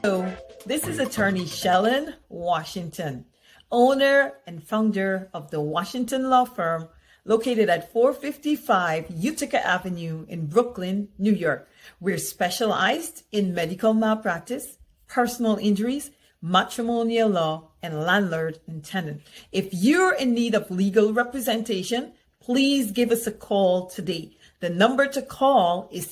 Hello, this is attorney Shellen Washington, owner and founder of the Washington Law Firm located at 455 Utica Avenue in Brooklyn, New York. We're specialized in medical malpractice, personal injuries, matrimonial law, and landlord and tenant. If you're in need of legal representation, please give us a call today. The number to call is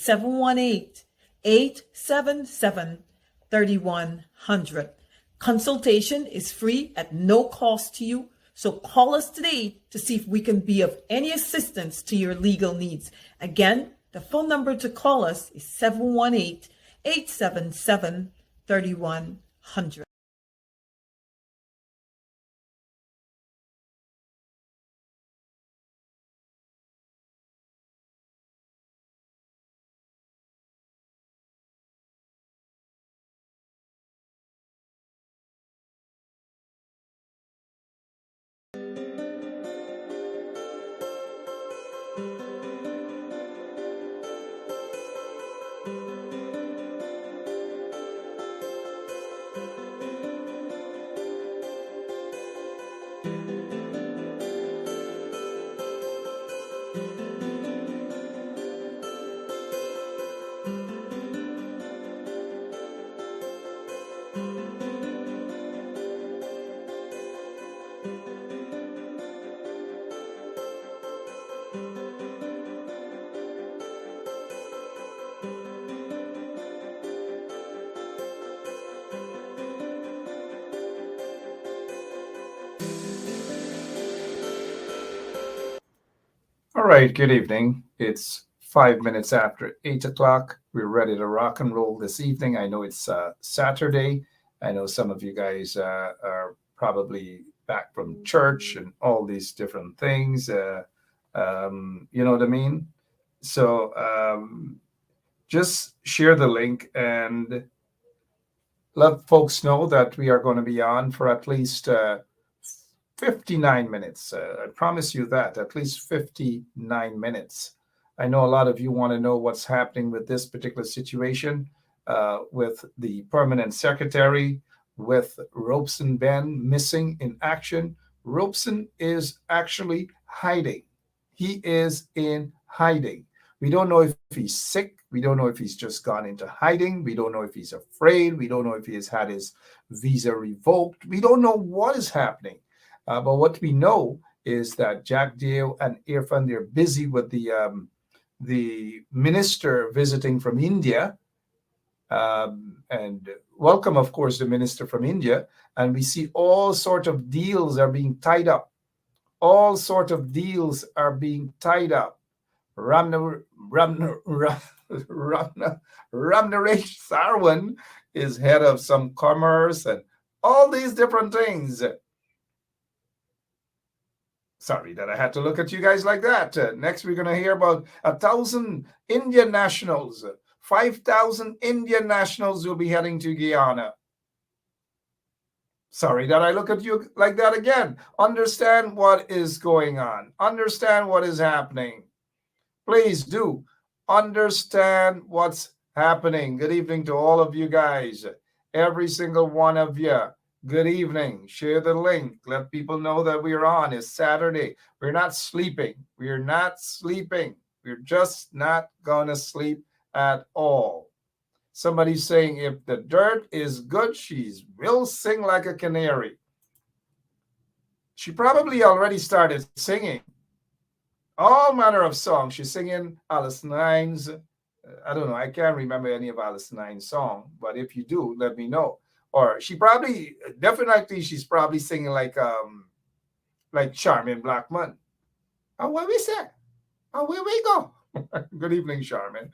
718-877-3100. Consultation is free at no cost to you. So call us today to see if we can be of any assistance to your legal needs. Again, the phone number to call us is 718-877-3100. All right, good evening. It's 5 minutes after 8 o'clock. We're ready to rock and roll this evening. I know it's Saturday. I know some of you guys are probably back from church and all these different things. You know what I mean? So just share the link and let folks know that we are going to be on for at least 59 minutes. I promise you that, at least 59 minutes. I know a lot of you want to know what's happening with this particular situation with the permanent secretary, with Robeson Ben missing in action. Robeson is actually hiding. He is in hiding. We don't know if he's sick. We don't know if he's just gone into hiding. We don't know if he's afraid. We don't know if he has had his visa revoked. We don't know what is happening. But what we know is that Jagdeo and Irfan, they're busy with the minister visiting from India. And welcome, of course, the minister from India. And we see all sort of deals are being tied up. All sort of deals are being tied up. Ramnaresh Sarwan is head of some commerce and all these different things. Sorry that I had to look at you guys like that. Next, we're going to hear about 1,000 Indian nationals. 5,000 Indian nationals will be heading to Guyana. Sorry that I look at you like that again. Understand what is going on. Understand what is happening. Please do understand what's happening. Good evening to all of you guys. Every single one of you. Good evening. Share the link. Let people know that we're on. It's Saturday. We're not sleeping. We're not sleeping. We're just not going to sleep at all. Somebody's saying if the dirt is good, she will sing like a canary. She probably already started singing all manner of songs. She's singing Alice Nine's. I don't know. I can't remember any of Alice Nine's song, but if you do, let me know. Or she's probably singing like Charmin Blackman. Oh, where we say? Oh, where we go? Good evening, Charmin.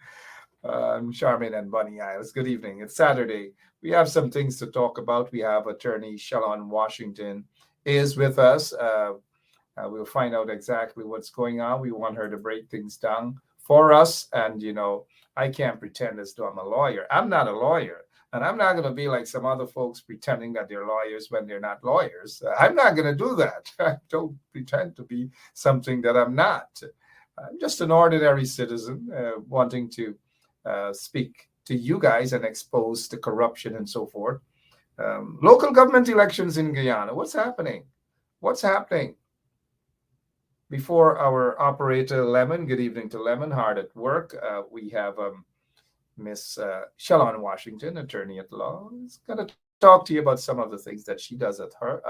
Charmin and Bunny Isles. Good evening. It's Saturday. We have some things to talk about. We have attorney Shalon Washington is with us. We'll find out exactly what's going on. We want her to break things down for us. And, I can't pretend as though I'm a lawyer. I'm not a lawyer. And I'm not going to be like some other folks pretending that they're lawyers when they're not lawyers. I'm not going to do that. I don't pretend to be something that I'm not. I'm just an ordinary citizen wanting to speak to you guys and expose the corruption and so forth. Local government elections in Guyana. What's happening? What's happening? Before our operator Lemon, good evening to Lemon, hard at work. We have Miss Shalon Washington, attorney at law, is going to talk to you about some of the things that she does at her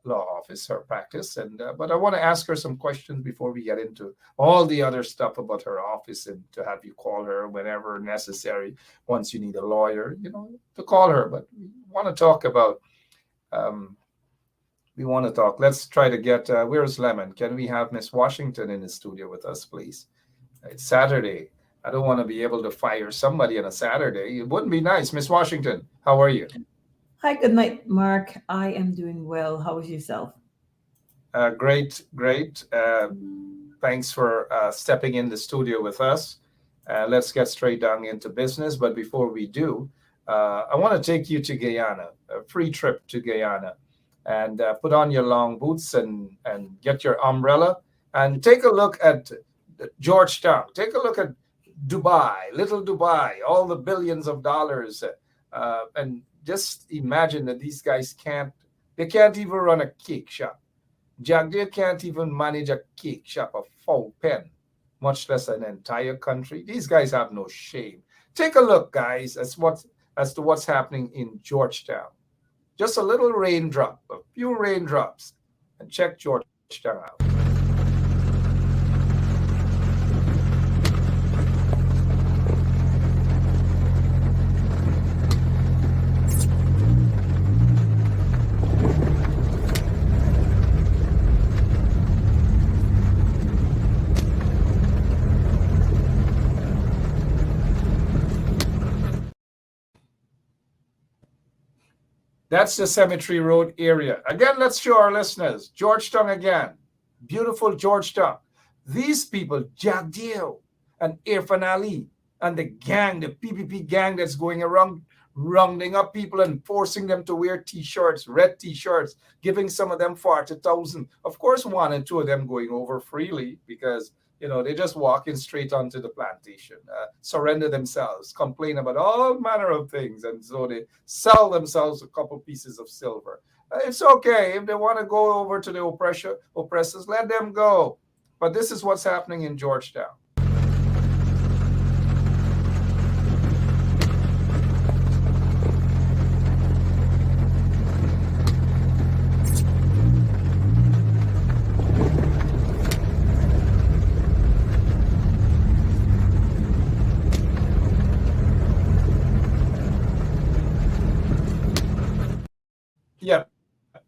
law office, her practice. And but I want to ask her some questions before we get into all the other stuff about her office and to have you call her whenever necessary. Once you need a lawyer, to call her. But we want to talk about. Let's try to get. Where's Lemon? Can we have Miss Washington in the studio with us, please? It's Saturday. I don't want to be able to fire somebody on a Saturday. It wouldn't be nice. Miss Washington, how are you? Hi, good night, Mark. I am doing well. How is yourself? Great. Thanks for stepping in the studio with us. Let's get straight down into business. But before we do, I want to take you to Guyana, a free trip to Guyana, and put on your long boots and get your umbrella and take a look at Georgetown. Take a look at Dubai, little Dubai, all the billions of dollars, and just imagine that these guys can't even run a cake shop. Jagdeo can't even manage a cake shop, a full pen, much less an entire country. These guys have no shame. Take a look, guys, as to what's happening in Georgetown. Just a little raindrop, a few raindrops, and check Georgetown out. That's the Cemetery Road area. Again, let's show our listeners. Georgetown again. Beautiful Georgetown. These people, Jagdeo and Irfan Ali and the gang, the PPP gang that's going around rounding up people and forcing them to wear T-shirts, red T-shirts, giving some of them 40,000. Of course, one and two of them going over freely because they just walking straight onto the plantation, surrender themselves, complain about all manner of things, and so they sell themselves a couple pieces of silver. It's okay. If they want to go over to the oppressors, let them go. But this is what's happening in Georgetown. Yeah,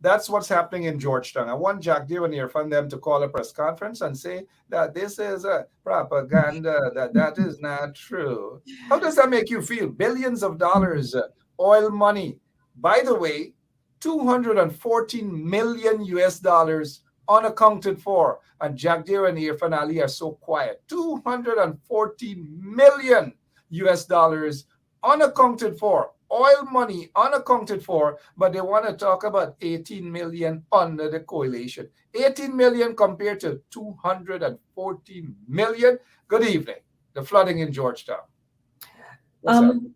that's what's happening in Georgetown. I want Jagdeo and Irfan them to call a press conference and say that this is a propaganda, that is not true. How does that make you feel? Billions of dollars, oil money. By the way, 214 million US dollars unaccounted for. And Jagdeo and Irfan Ali are so quiet. 214 million US dollars unaccounted for, oil money unaccounted for, but they want to talk about 18 million under the coalition. 18 million compared to 214 million. Good evening. The flooding in Georgetown. What's up? Um,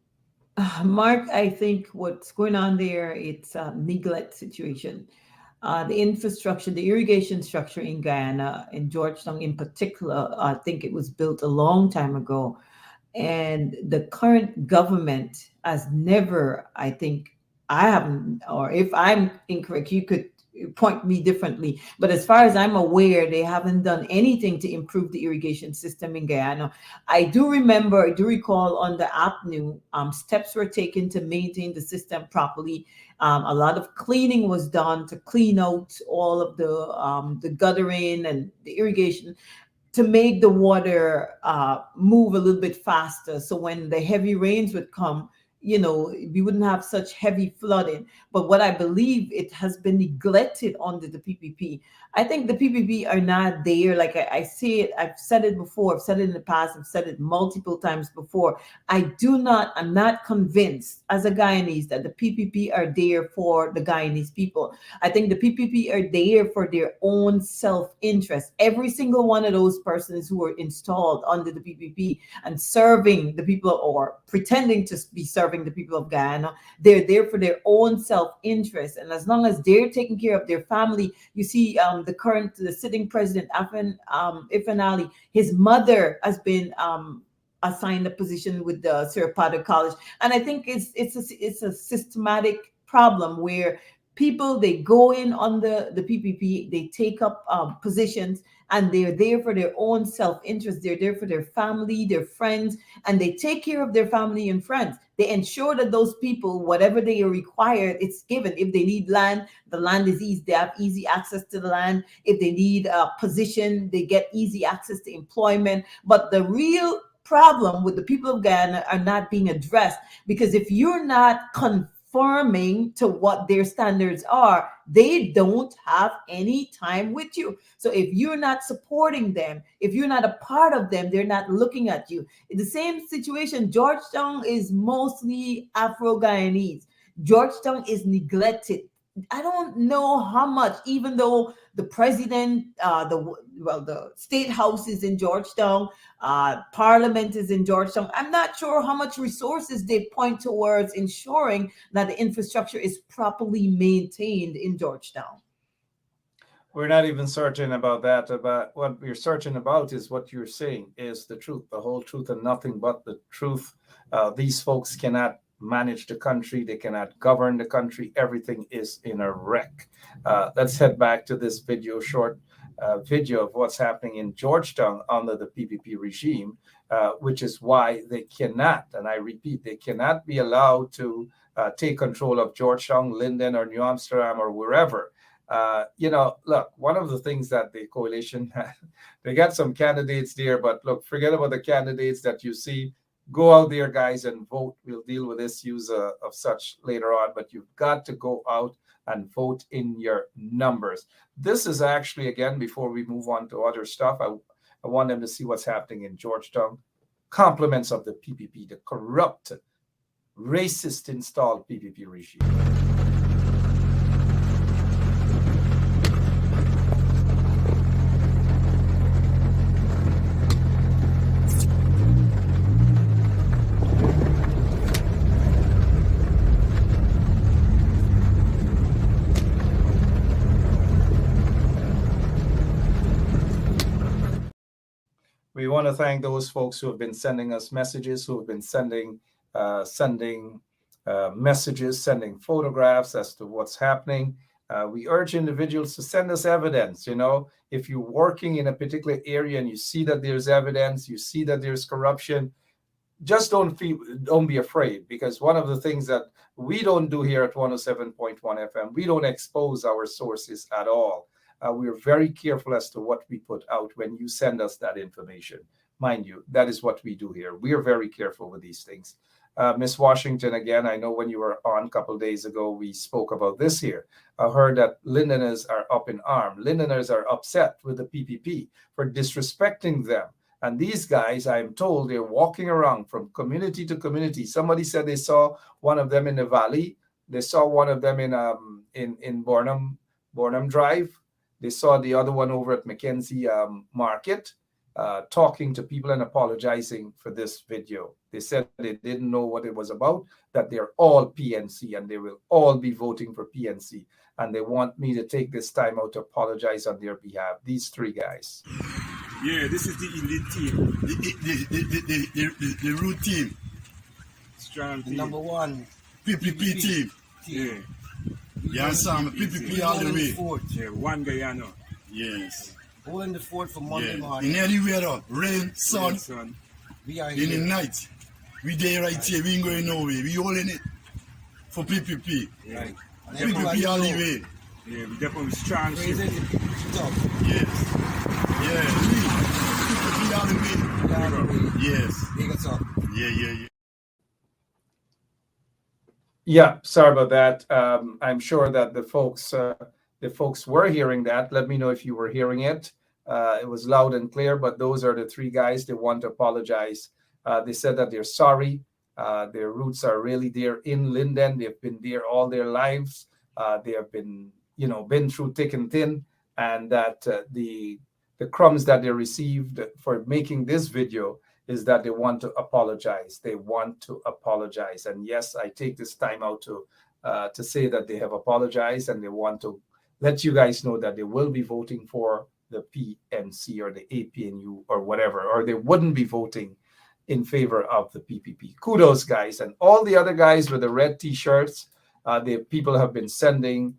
Mark, I think what's going on there, it's a neglect situation. The infrastructure, the irrigation structure in Guyana, in Georgetown in particular, I think it was built a long time ago. And the current government has never, I think, I haven't, or if I'm incorrect, you could point me differently. But as far as I'm aware, they haven't done anything to improve the irrigation system in Guyana. I do recall on the APNU, steps were taken to maintain the system properly. A lot of cleaning was done to clean out all of the guttering and the irrigation to make the water move a little bit faster. So when the heavy rains would come, we wouldn't have such heavy flooding. But what I believe it has been neglected under the PPP. I think the PPP are not there. Like I say it, I've said it before, I've said it in the past, I've said it multiple times before. I'm not convinced as a Guyanese that the PPP are there for the Guyanese people. I think the PPP are there for their own self-interest. Every single one of those persons who are installed under the PPP and serving the people or pretending to be serving the people of Guyana, they're there for their own self-interest. And as long as they're taking care of their family, you see the sitting president, Ifan Ali, his mother has been assigned a position with the Sir Potter College. And I think it's a systematic problem where people, they go in on the PPP, they take up positions, and they're there for their own self-interest. They're there for their family, their friends, and they take care of their family and friends. They ensure that those people, whatever they are required, it's given. If they need land, the land is easy. They have easy access to the land. If they need a position, they get easy access to employment. But the real problem with the people of Guyana are not being addressed, because if you're not conforming to what their standards are, they don't have any time with you. So if you're not supporting them, if you're not a part of them, they're not looking at you. In the same situation, Georgetown is mostly Afro-Guyanese. Georgetown is neglected. I don't know how much, even though the president, the state house is in Georgetown, parliament is in Georgetown. I'm not sure how much resources they point towards ensuring that the infrastructure is properly maintained in Georgetown. We're not even certain about that. About what we're certain about is what you're saying is the truth, the whole truth, and nothing but the truth. These folks cannot manage the country. They cannot govern the country. Everything is in a wreck. Let's head back to this short video of what's happening in Georgetown under the PPP regime, which is why they cannot, and I repeat, they cannot be allowed to take control of Georgetown, Linden, or New Amsterdam, or wherever. Look, one of the things that the coalition, they got some candidates there, but look, forget about the candidates that you see. Go out there, guys, and vote. We'll deal with issues of such later on, but you've got to go out and vote in your numbers. This is actually, again, before we move on to other stuff, I want them to see what's happening in Georgetown. Compliments of the PPP, the corrupt, racist installed PPP regime. We want to thank those folks who have been sending us messages, who have been sending messages, sending photographs as to what's happening. We urge individuals to send us evidence. If you're working in a particular area and you see that there's evidence, you see that there's corruption, just don't be afraid, because one of the things that we don't do here at 107.1 FM, we don't expose our sources at all. We're very careful as to what we put out when you send us that information. Mind you, that is what we do here. We are very careful with these things. Miss Washington, again, I know when you were on a couple of days ago, we spoke about this here. I heard that Lindeners are up in arms. Lindeners are upset with the PPP for disrespecting them. And these guys, I'm told, they're walking around from community to community. Somebody said they saw one of them in the valley. They saw one of them in Bornham Drive. They saw the other one over at Mackenzie Market, talking to people and apologizing for this video. They said they didn't know what it was about, that they're all PNC and they will all be voting for PNC. And they want me to take this time out to apologize on their behalf. These three guys. Yeah, this is the elite team. The root team. Strong team. Number one. PPP team. Yeah. Yeah, Sam, PPP all the way. Yeah, one Guyano. Yes. Holding the fort for Monday morning. In any weather, rain, sun, we are in here. the night. We there right here. We ain't going nowhere. We holding it for PPP. Yeah. PPP all the way. Yeah, we definitely strong. Crazy, tough. Yes. Yeah, PPP all the way. Yes. Big us up. Yeah. Yeah, sorry about that. I'm sure that the folks were hearing that. Let me know if you were hearing it. It was loud and clear, but those are the three guys. They want to apologize. They said that they're sorry. Their roots are really there in Linden. They've been there all their lives. They have been through thick and thin, and that the crumbs that they received for making this video is that they want to apologize. They want to apologize. And yes, I take this time out to say that they have apologized, and they want to let you guys know that they will be voting for the PNC or the APNU or whatever, or they wouldn't be voting in favor of the PPP. Kudos, guys. And all the other guys with the red T-shirts, the people have been sending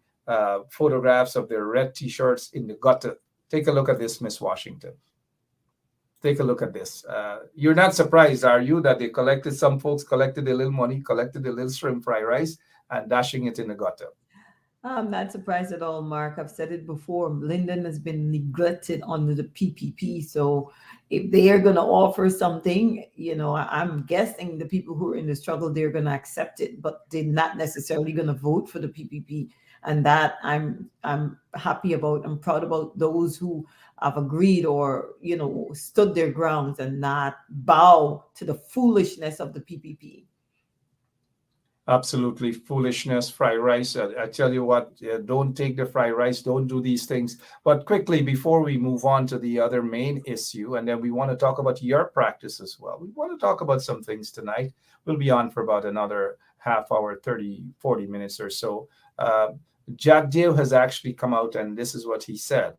photographs of their red T-shirts in the gutter. Take a look at this, Miss Washington. Take a look at this. You're not surprised, are you, that some folks collected a little money, collected a little shrimp fried rice, and dashing it in the gutter? I'm not surprised at all, Mark. I've said it before. Linden has been neglected under the PPP. So if they are going to offer something, I'm guessing the people who are in the struggle, they're going to accept it, but they're not necessarily going to vote for the PPP. And that I'm happy about. I'm proud about those who have agreed or, stood their grounds and not bow to the foolishness of the PPP. Absolutely foolishness, fried rice. I tell you what, don't take the fried rice. Don't do these things. But quickly, before we move on to the other main issue, and then we want to talk about your practice as well. We want to talk about some things tonight. We'll be on for about another half hour, 30, 40 minutes or so. Jagdeo has actually come out, and this is what he said,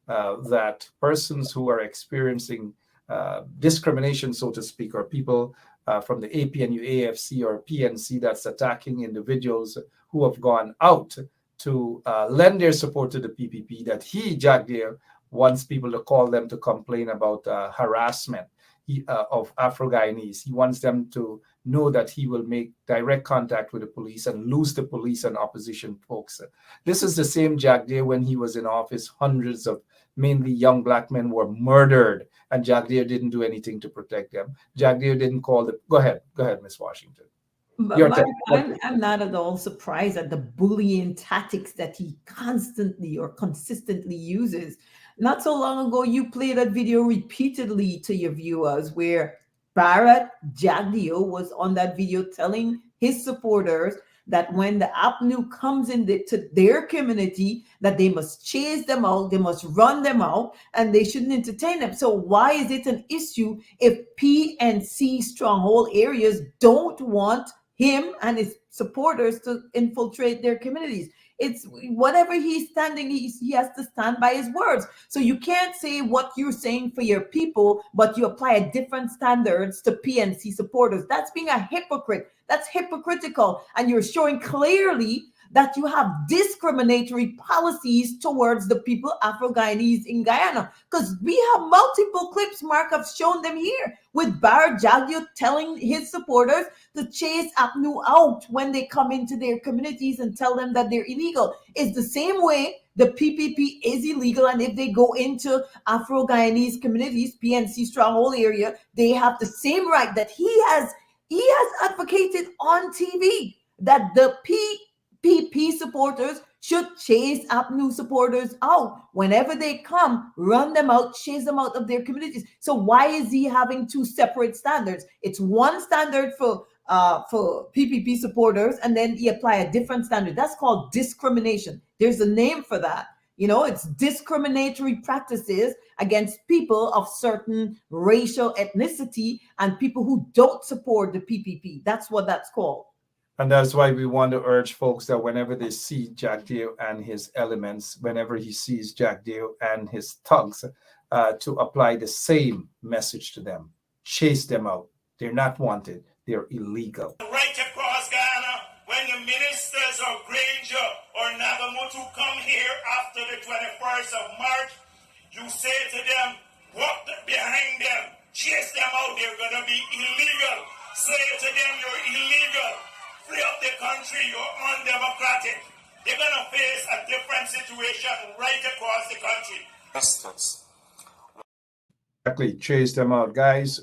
that persons who are experiencing discrimination, so to speak, or people from the APNU, AFC, or PNC that's attacking individuals who have gone out to lend their support to the PPP, that Jagdeo, wants people to call them to complain about harassment of Afro-Guyanese. He wants them to know that he will make direct contact with the police and lose the police and opposition folks. This is the same Jagdeo when he was in office. Hundreds of mainly young black men were murdered, and Jagdeo didn't do anything to protect them. Jagdeo didn't call the... Go ahead, Ms. Washington. But Mark, I'm not at all surprised at the bullying tactics that he constantly or consistently uses. Not so long ago, you played that video repeatedly to your viewers where Barrett Jagdeo was on that video telling his supporters that when the APNU comes into their community, that they must chase them out, they must run them out, and they shouldn't entertain them. So why is it an issue if PNC stronghold areas don't want him and his supporters to infiltrate their communities? It's whatever he's standing, he has to stand by his words. So you can't say what you're saying for your people, but you apply different standards to PNC supporters. That's being a hypocrite. That's hypocritical. And you're showing clearly that you have discriminatory policies towards the people Afro-Guyanese in Guyana. Because we have multiple clips, Mark, I've shown them here, with Jagdeo telling his supporters to chase APNU out when they come into their communities and tell them that they're illegal. It's the same way the PPP is illegal, and if they go into Afro-Guyanese communities, PNC stronghold area, they have the same right that he has advocated on TV, that the PPP supporters should chase APNU supporters out. Whenever they come, run them out, chase them out of their communities. So why is he having two separate standards? It's one standard for PPP supporters, and then he apply a different standard. That's called discrimination. There's a name for that. It's discriminatory practices against people of certain racial ethnicity and people who don't support the PPP. That's what that's called. And that's why we want to urge folks that whenever they see Jagdeo and his elements, whenever he sees Jagdeo and his thugs, to apply the same message to them. Chase them out. They're not wanted. They're illegal. Right across Ghana, when the ministers of Granger or Nagamutu come here after the 21st of March, you say to them, walk behind them, chase them out, they're going to be illegal. Say to them, you're illegal. Free up the country, you're undemocratic. They're going to face a different situation right across the country. Exactly, chase them out, guys.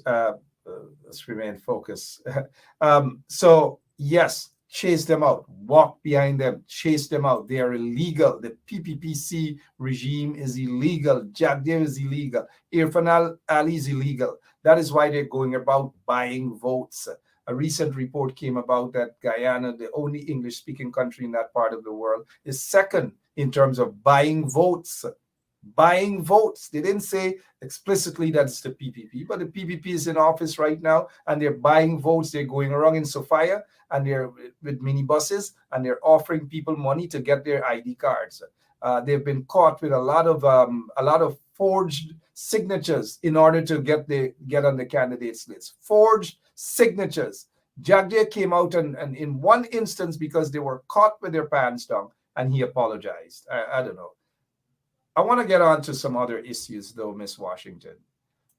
Let's remain focused. So, yes, chase them out. Walk behind them. Chase them out. They are illegal. The PPPC regime is illegal. Jagdeo is illegal. Irfan Ali is illegal. That is why they're going about buying votes. A recent report came about that Guyana, the only English-speaking country in that part of the world, is second in terms of buying votes. Buying votes. They didn't say explicitly that's the PPP, but the PPP is in office right now, and they're buying votes. They're going around in Sophia, and they're with minibuses, and they're offering people money to get their ID cards. They've been caught with a lot of forged signatures in order to get on the candidates list. Forged signatures. Jagdeo came out and in one instance, because they were caught with their pants down, and he apologized. I don't know. I want to get on to some other issues, though, Miss Washington.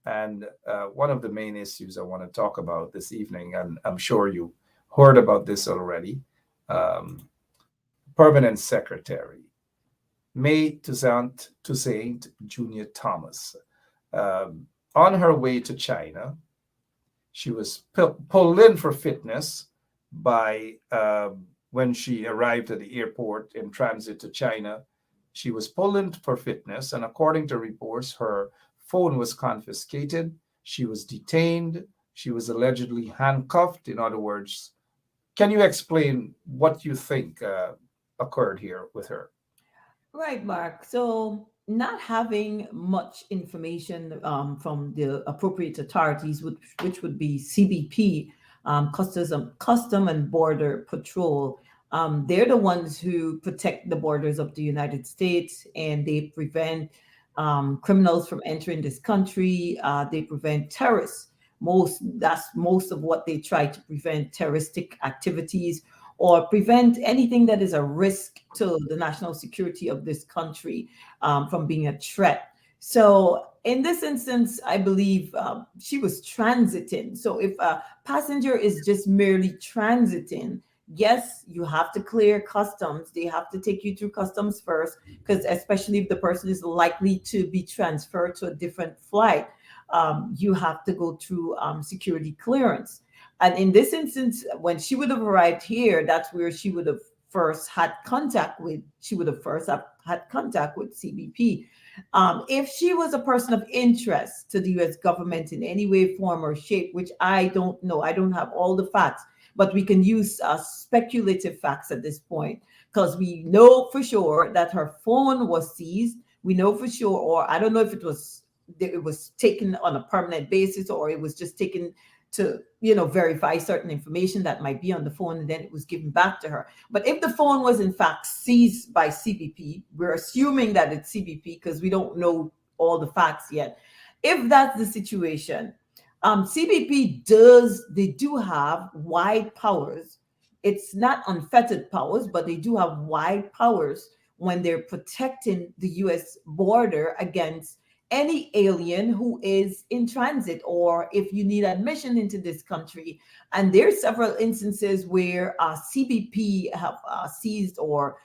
And one of the main issues I want to talk about this evening, and I'm sure you heard about this already, Permanent Secretary May Toussaint Junior Thomas. On her way to China, she was pulled in for fitness by when she arrived at the airport in transit to China. She was pulled in for fitness, and according to reports, her phone was confiscated. She was detained. She was allegedly handcuffed. In other words, can you explain what you think occurred here with her? Right, Mark. So not having much information from the appropriate authorities, which would be CBP, Custom and Border Patrol. They're the ones who protect the borders of the United States, and they prevent criminals from entering this country. They prevent terrorists. That's most of what they try to prevent: terroristic activities or prevent anything that is a risk to the national security of this country from being a threat. So in this instance, I believe she was transiting. So if a passenger is just merely transiting, yes, you have to clear customs. They have to take you through customs first, because especially if the person is likely to be transferred to a different flight, you have to go through security clearance. And in this instance, when she would have arrived here, that's where she would have first had contact with. She would have first had contact with CBP. If she was a person of interest to the U.S. government in any way, form, or shape, which I don't know, I don't have all the facts, but we can use speculative facts at this point, because we know for sure that her phone was seized. We know for sure, or I don't know if it was taken on a permanent basis, or it was just taken to, verify certain information that might be on the phone, and then it was given back to her. But if the phone was in fact seized by CBP, we're assuming that it's CBP because we don't know all the facts yet. If that's the situation, CBP do have wide powers it's not unfettered powers, but they do have wide powers when they're protecting the U.S. border against any alien who is in transit, or if you need admission into this country. And there's several instances where CBP have seized or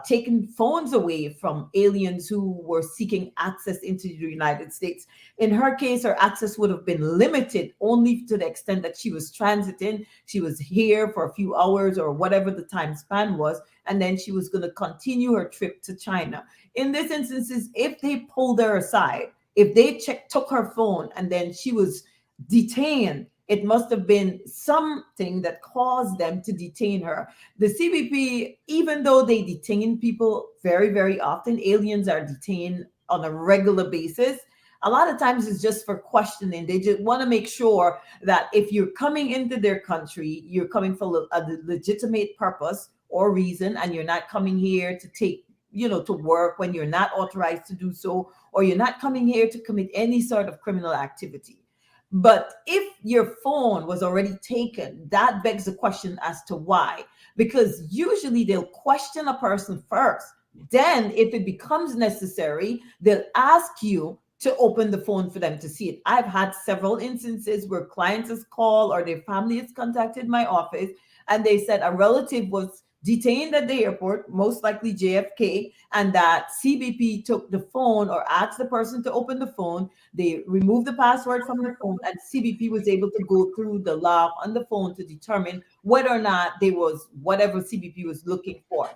taken phones away from aliens who were seeking access into the United States. In her case, her access would have been limited only to the extent that she was transiting. She was here for a few hours or whatever the time span was, and then she was going to continue her trip to China. In this instances, if they pulled her aside, if they took her phone and then she was detained, it must have been something that caused them to detain her. The CBP, even though they detain people very, very often, aliens are detained on a regular basis. A lot of times it's just for questioning. They just want to make sure that if you're coming into their country, you're coming for a legitimate purpose or reason, and you're not coming here to take, to work when you're not authorized to do so, or you're not coming here to commit any sort of criminal activity. But if your phone was already taken, that begs the question as to why. Because usually they'll question a person first. Then, if it becomes necessary, they'll ask you to open the phone for them to see it. I've had several instances where clients has called or their family has contacted my office, and they said a relative was detained at the airport, most likely JFK, and that CBP took the phone or asked the person to open the phone. They removed the password from the phone, and CBP was able to go through the log on the phone to determine whether or not there was whatever CBP was looking for.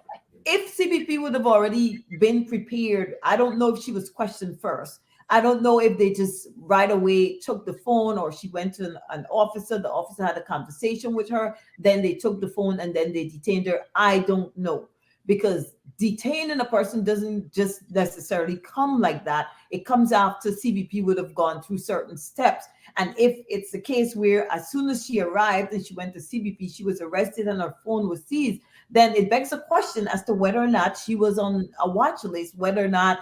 If CBP would have already been prepared, I don't know if she was questioned first. I don't know if they just right away took the phone, or she went to an officer. The officer had a conversation with her. Then they took the phone and then they detained her. I don't know, because detaining a person doesn't just necessarily come like that. It comes after CBP would have gone through certain steps. And if it's the case where as soon as she arrived and she went to CBP, she was arrested and her phone was seized, then it begs a question as to whether or not she was on a watch list, whether or not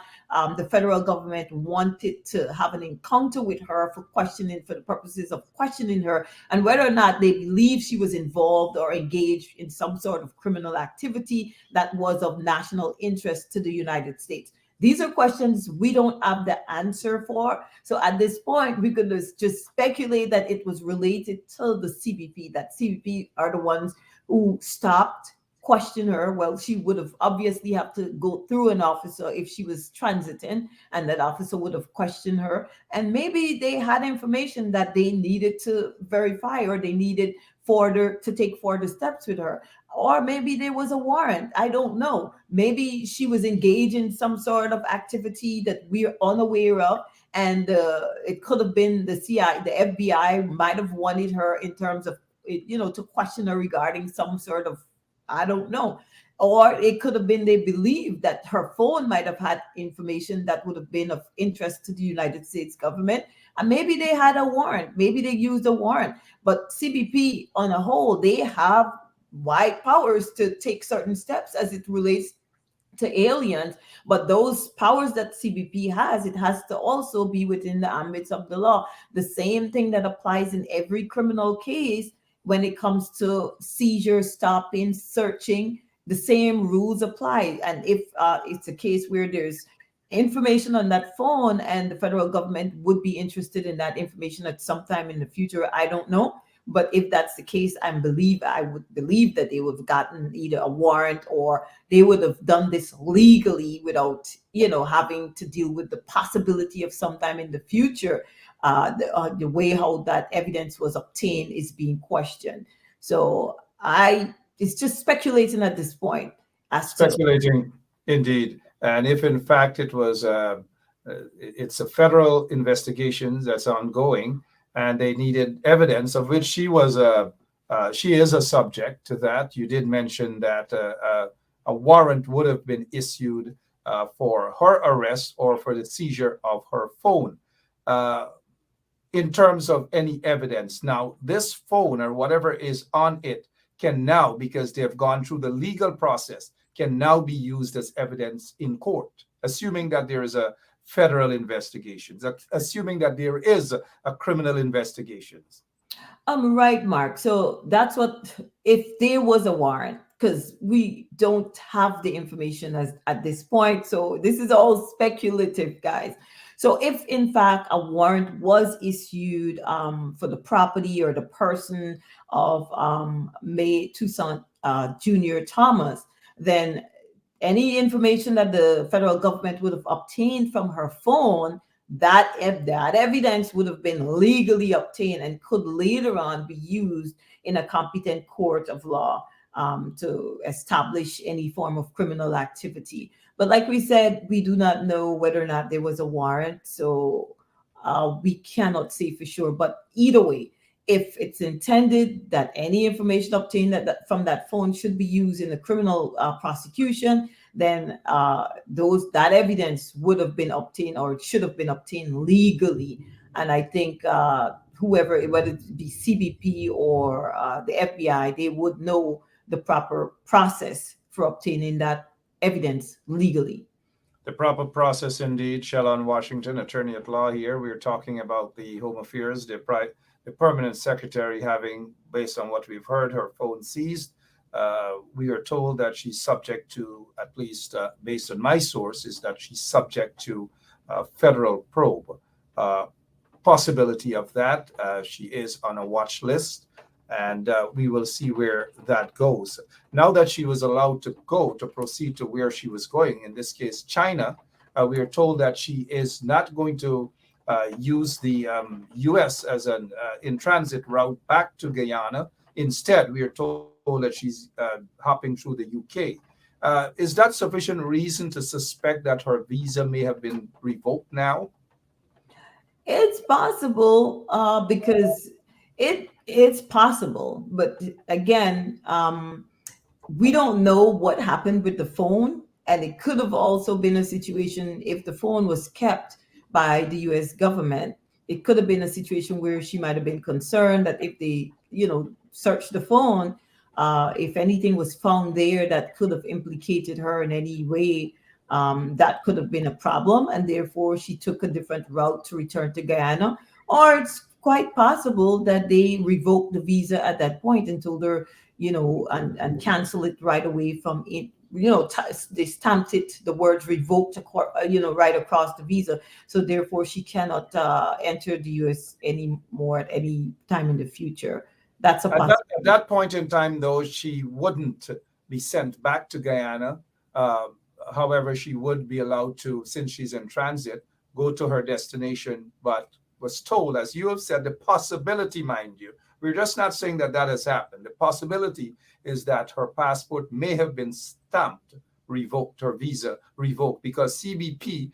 the federal government wanted to have an encounter with her for the purposes of questioning her, and whether or not they believe she was involved or engaged in some sort of criminal activity that was of national interest to the United States. These are questions we don't have the answer for. So at this point, we could just speculate that it was related to the CBP, that CBP are the ones who stopped, question her. Well, she would have obviously have to go through an officer if she was transiting, and that officer would have questioned her. And maybe they had information that they needed to verify, or they needed to take further steps with her. Or maybe there was a warrant. I don't know. Maybe she was engaged in some sort of activity that we're unaware of. And it could have been the CIA, the FBI might have wanted her in terms of, to question her regarding some sort of, I don't know. Or it could have been they believed that her phone might have had information that would have been of interest to the United States government. And maybe they had a warrant. Maybe they used a warrant. But CBP on a whole, they have wide powers to take certain steps as it relates to aliens. But those powers that CBP has, it has to also be within the ambits of the law. The same thing that applies in every criminal case when it comes to seizure, stopping, searching, the same rules apply. And if it's a case where there's information on that phone and the federal government would be interested in that information at some time in the future, I don't know. But if that's the case, I would believe that they would have gotten either a warrant, or they would have done this legally without, having to deal with the possibility of sometime in the future the way how that evidence was obtained is being questioned. So it's just speculating at this point. Speculating, indeed. And if in fact it was, it's a federal investigation that's ongoing, and they needed evidence of which she is a subject to that. You did mention that a warrant would have been issued for her arrest or for the seizure of her phone. In terms of any evidence, now this phone or whatever is on it can now, because they have gone through the legal process, can now be used as evidence in court, assuming that there is a federal investigation, assuming that there is a criminal investigation. Right, Mark. So that's what, if there was a warrant, because we don't have the information as at this point. So this is all speculative, guys. So if in fact a warrant was issued for the property or the person of May Toussaint Jr. Thomas, then any information that the federal government would have obtained from her phone, that evidence would have been legally obtained and could later on be used in a competent court of law to establish any form of criminal activity. But like we said, we do not know whether or not there was a warrant, so we cannot say for sure. But either way, if it's intended that any information obtained from that phone should be used in a criminal prosecution, then that evidence would have been obtained, or should have been obtained legally. And I think whoever, whether it be CBP or the FBI, they would know the proper process for obtaining that evidence legally. The proper process indeed. Shallon Washington, attorney at law here. We're talking about the Home Affairs, the permanent secretary having, based on what we've heard, her phone seized. We are told that she's subject to, at least based on my sources, that she's subject to federal probe. Possibility of that. She is on a watch list, and we will see where that goes. Now that she was allowed to proceed to where she was going, in this case, China, we are told that she is not going to use the U.S. as an in-transit route back to Guyana. Instead, we are told that she's hopping through the UK. Is that sufficient reason to suspect that her visa may have been revoked now? It's possible because it's possible, but again, we don't know what happened with the phone, and it could have also been a situation if the phone was kept by the U.S. government. It could have been a situation where she might have been concerned that if they, searched the phone, if anything was found there that could have implicated her in any way, that could have been a problem, and therefore she took a different route to return to Guyana. Or it's quite possible that they revoked the visa at that point and told her, and cancel it right away from it. They stamped it, the words revoked, right across the visa. So therefore, she cannot enter the U.S. anymore at any time in the future. That's a possibility. At that point in time, though, she wouldn't be sent back to Guyana. However, she would be allowed to, since she's in transit, go to her destination, but was told, as you have said, the possibility, mind you, we're just not saying that has happened. The possibility is that her passport may have been stamped, revoked, her visa revoked, because CBP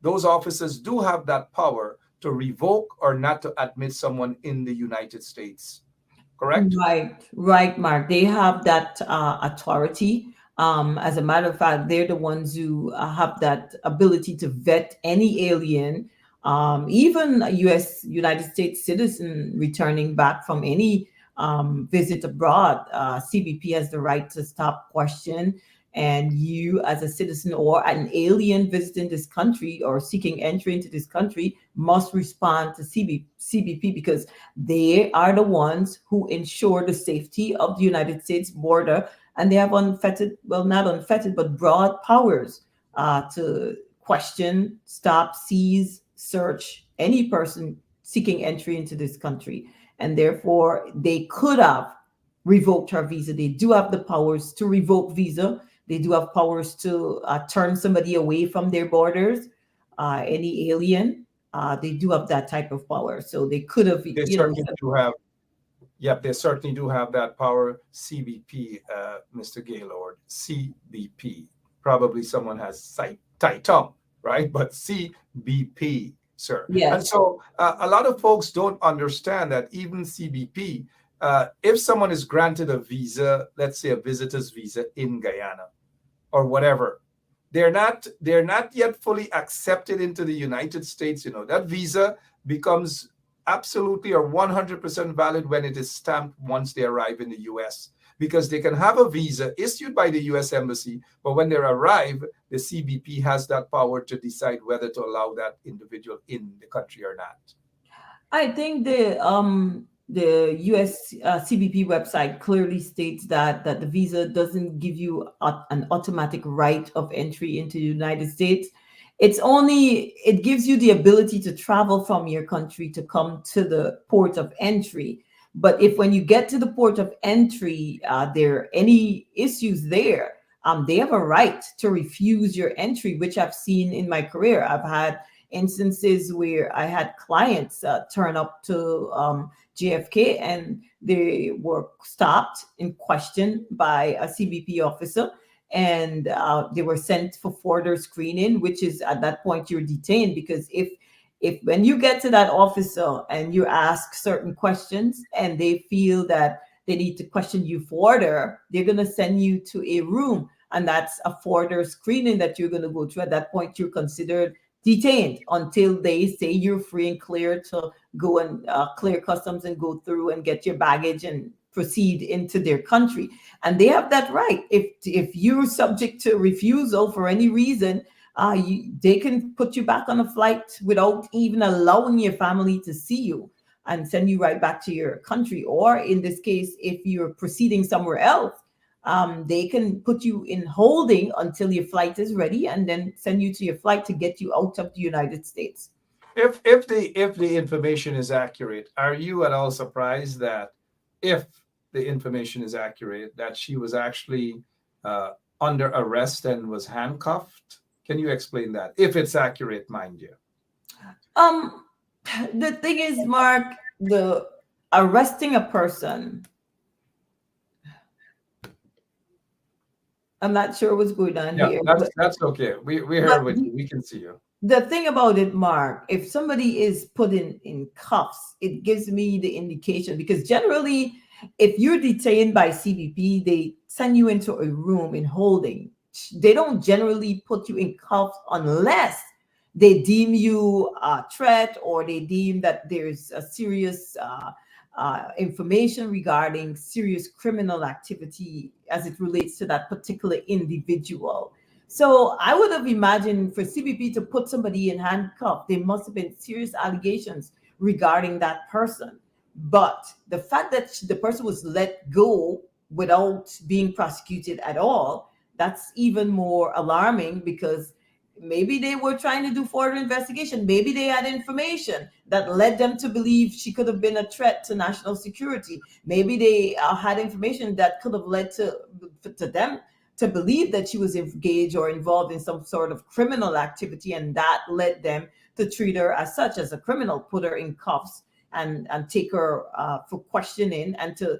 those officers do have that power to revoke or not to admit someone in the United States. Correct? Right, Mark. They have that authority. As a matter of fact, they're the ones who have that ability to vet any alien, even a United States citizen returning back from any visit abroad. CBP has the right to stop, question, and you as a citizen or an alien visiting this country or seeking entry into this country must respond to CBP, because they are the ones who ensure the safety of the United States border, and they have unfettered, well, not unfettered, but broad powers to question, stop, seize, search any person seeking entry into this country. And therefore, they could have revoked her visa. They do have the powers to revoke visa. They do have powers to turn somebody away from their borders, any alien. They do have that type of power. So they could have, They certainly do have. Yep, they certainly do have that power. CBP, Mr. Gaylord, CBP. Probably someone has tight tongue, right? But CBP, sir. Yes. And so a lot of folks don't understand that even CBP, if someone is granted a visa, let's say a visitor's visa in Guyana or whatever, they're not yet fully accepted into the United States. That visa becomes absolutely or 100% valid when it is stamped once they arrive in the U.S. Because they can have a visa issued by the U.S. Embassy, but when they arrive, the CBP has that power to decide whether to allow that individual in the country or not. I think the US CBP website clearly states that the visa doesn't give you an automatic right of entry into the United States. It gives you the ability to travel from your country to come to the port of entry. But if when you get to the port of entry, there are any issues there, they have a right to refuse your entry, which I've seen in my career. I've had instances where I had clients turn up to JFK and they were stopped and questioned by a CBP officer, and they were sent for further screening, which is at that point you're detained, because if when you get to that officer and you ask certain questions and they feel that they need to question you further, they're going to send you to a room, and that's a further screening that you're going to go through. At that point you're considered detained until they say you're free and clear to go and clear customs and go through and get your baggage and proceed into their country. And they have that right. If you're subject to refusal for any reason, they can put you back on a flight without even allowing your family to see you and send you right back to your country. Or in this case, if you're proceeding somewhere else, they can put you in holding until your flight is ready and then send you to your flight to get you out of the United States. If the information is accurate, are you at all surprised that if the information is accurate, that she was actually under arrest and was handcuffed? Can you explain that? If it's accurate, mind you. The thing is, Mark, the arresting a person, I'm not sure what's going on Yeah, here. that's okay. We're here with you. We can see you. The thing about it, Mark, if somebody is put in cuffs, it gives me the indication, because generally, if you're detained by CBP, they send you into a room in holding. They don't generally put you in cuffs unless they deem you a threat or they deem that there's a serious information regarding serious criminal activity as it relates to that particular individual. So I would have imagined for CBP to put somebody in handcuff, there must have been serious allegations regarding that person. But the fact that the person was let go without being prosecuted at all, that's even more alarming, because maybe they were trying to do further investigation. Maybe they had information that led them to believe she could have been a threat to national security. Maybe they had information that could have led to them to believe that she was engaged or involved in some sort of criminal activity, and that led them to treat her as such, as a criminal, put her in cuffs and take her for questioning and to,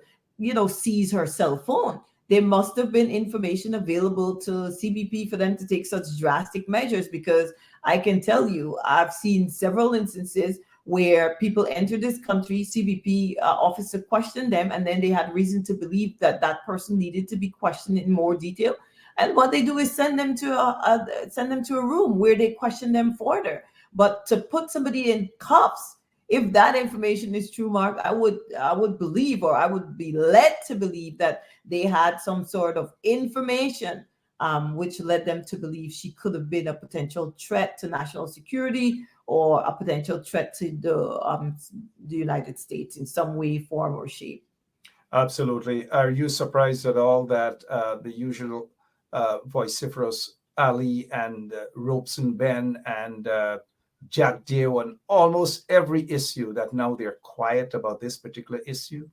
seize her cell phone. There must have been information available to CBP for them to take such drastic measures, because I can tell you, I've seen several instances where people enter this country, CBP officer questioned them, and then they had reason to believe that that person needed to be questioned in more detail. And what they do is send them to a room where they question them further. But to put somebody in cuffs, if that information is true, Mark, I would believe, or I would be led to believe, that they had some sort of information which led them to believe she could have been a potential threat to national security or a potential threat to the United States in some way, form, or shape. Absolutely. Are you surprised at all that the usual vociferous Ali and Robeson Ben and Jagdeo on almost every issue, that now they're quiet about this particular issue?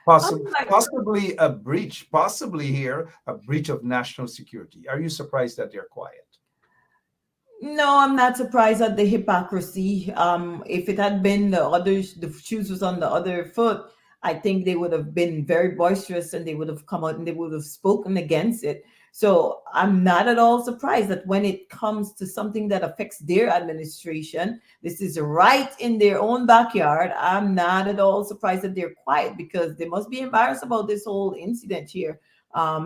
Possibly a breach, a breach of national security. Are you surprised that they're quiet? No, I'm not surprised at the hypocrisy. If it had been the shoes was on the other foot, I think they would have been very boisterous and they would have come out and they would have spoken against it. So I'm not at all surprised that when it comes to something that affects their administration, this is right in their own backyard. I'm not at all surprised that they're quiet, because they must be embarrassed about this whole incident here.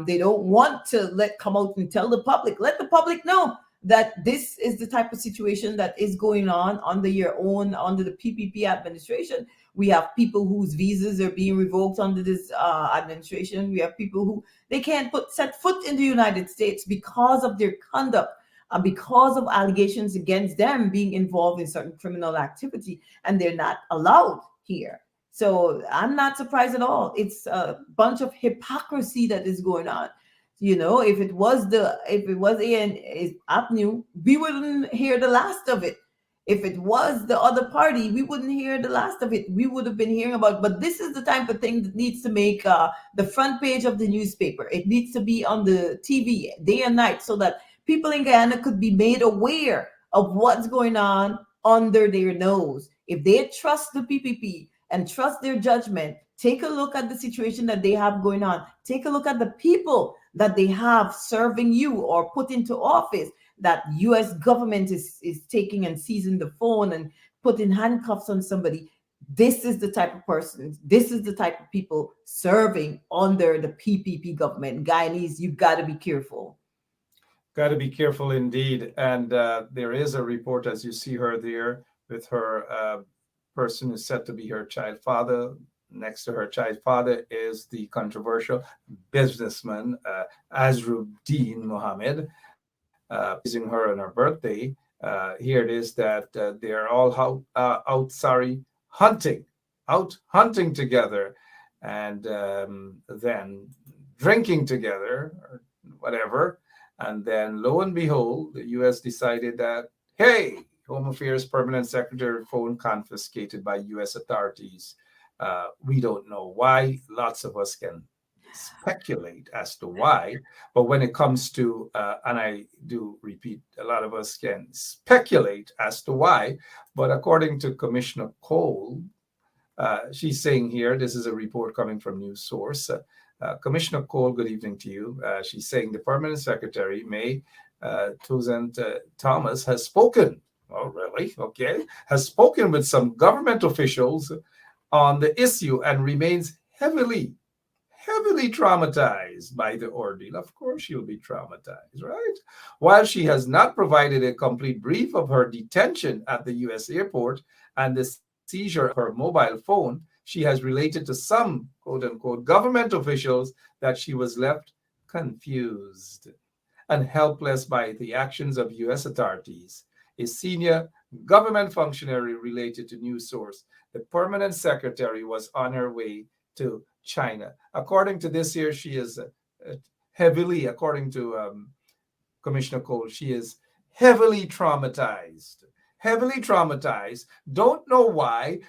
They don't want to come out and tell the public, let the public know that this is the type of situation that is going on under the PPP administration. We have people whose visas are being revoked under this administration. We have people who they can't set foot in the United States because of their conduct, because of allegations against them being involved in certain criminal activity, and they're not allowed here. So I'm not surprised at all. It's a bunch of hypocrisy that is going on. If it was ANU, we wouldn't hear the last of it. If it was the other party, we wouldn't hear the last of it. We would have been hearing about. But this is the type of thing that needs to make the front page of the newspaper. It needs to be on the TV day and night, so that people in Guyana could be made aware of what's going on under their nose. If they trust the PPP and trust their judgment, take a look at the situation that they have going on. Take a look at the people that they have serving you or put into office, that U.S. government is taking and seizing the phone and putting handcuffs on somebody. This is the type of person, this is the type of people serving under the PPP government. Guyanese, you've got to be careful. Got to be careful indeed. And there is a report, as you see her there, with her person who's said to be her child father. Next to her child father is the controversial businessman, Azruddin Mohammed, praising her on her birthday. Here it is that they're all out hunting together, and then drinking together, or whatever. And then, lo and behold, the U.S. decided that, hey, Home Affairs Permanent Secretary phone confiscated by U.S. authorities. We don't know why. Lots of us can speculate as to why. But when it comes to, and I do repeat, a lot of us can speculate as to why. But according to Commissioner Cole, she's saying here, this is a report coming from News Source. Commissioner Cole, good evening to you. She's saying the Permanent Secretary, May Toussaint Thomas, has spoken. Oh, really? Okay. Has spoken with some government officials on the issue and remains heavily traumatized by the ordeal. Of course, she'll be traumatized, right? While she has not provided a complete brief of her detention at the U.S. airport and the seizure of her mobile phone, she has related to some, quote unquote, government officials that she was left confused and helpless by the actions of U.S. authorities. A senior government functionary related to News Source, the permanent secretary was on her way to China. According to this here, she is heavily, according to Commissioner Cole, she is heavily traumatized. Heavily traumatized. Don't know why.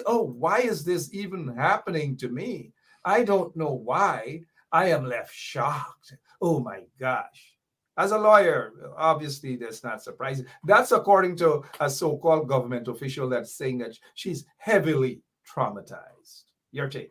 Why is this even happening to me? I don't know why. I am left shocked. Oh my gosh. As a lawyer, obviously, that's not surprising. That's according to a so-called government official that's saying that she's heavily traumatized. Your take.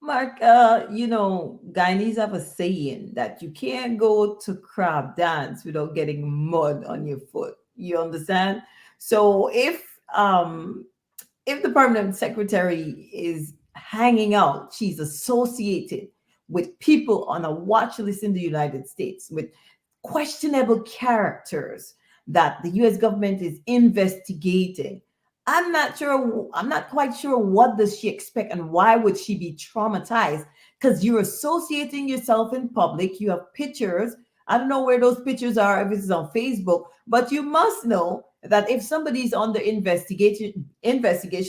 Mark, Guyanese have a saying that you can't go to crab dance without getting mud on your foot. You understand? So if the permanent secretary is hanging out, she's associated with people on a watch list in the United States with questionable characters that the U.S. government is investigating. I'm not quite sure what does she expect and why would she be traumatized, because you're associating yourself in public. You have pictures. I don't know where those pictures are, if it's on Facebook, but you must know that if somebody's under investigation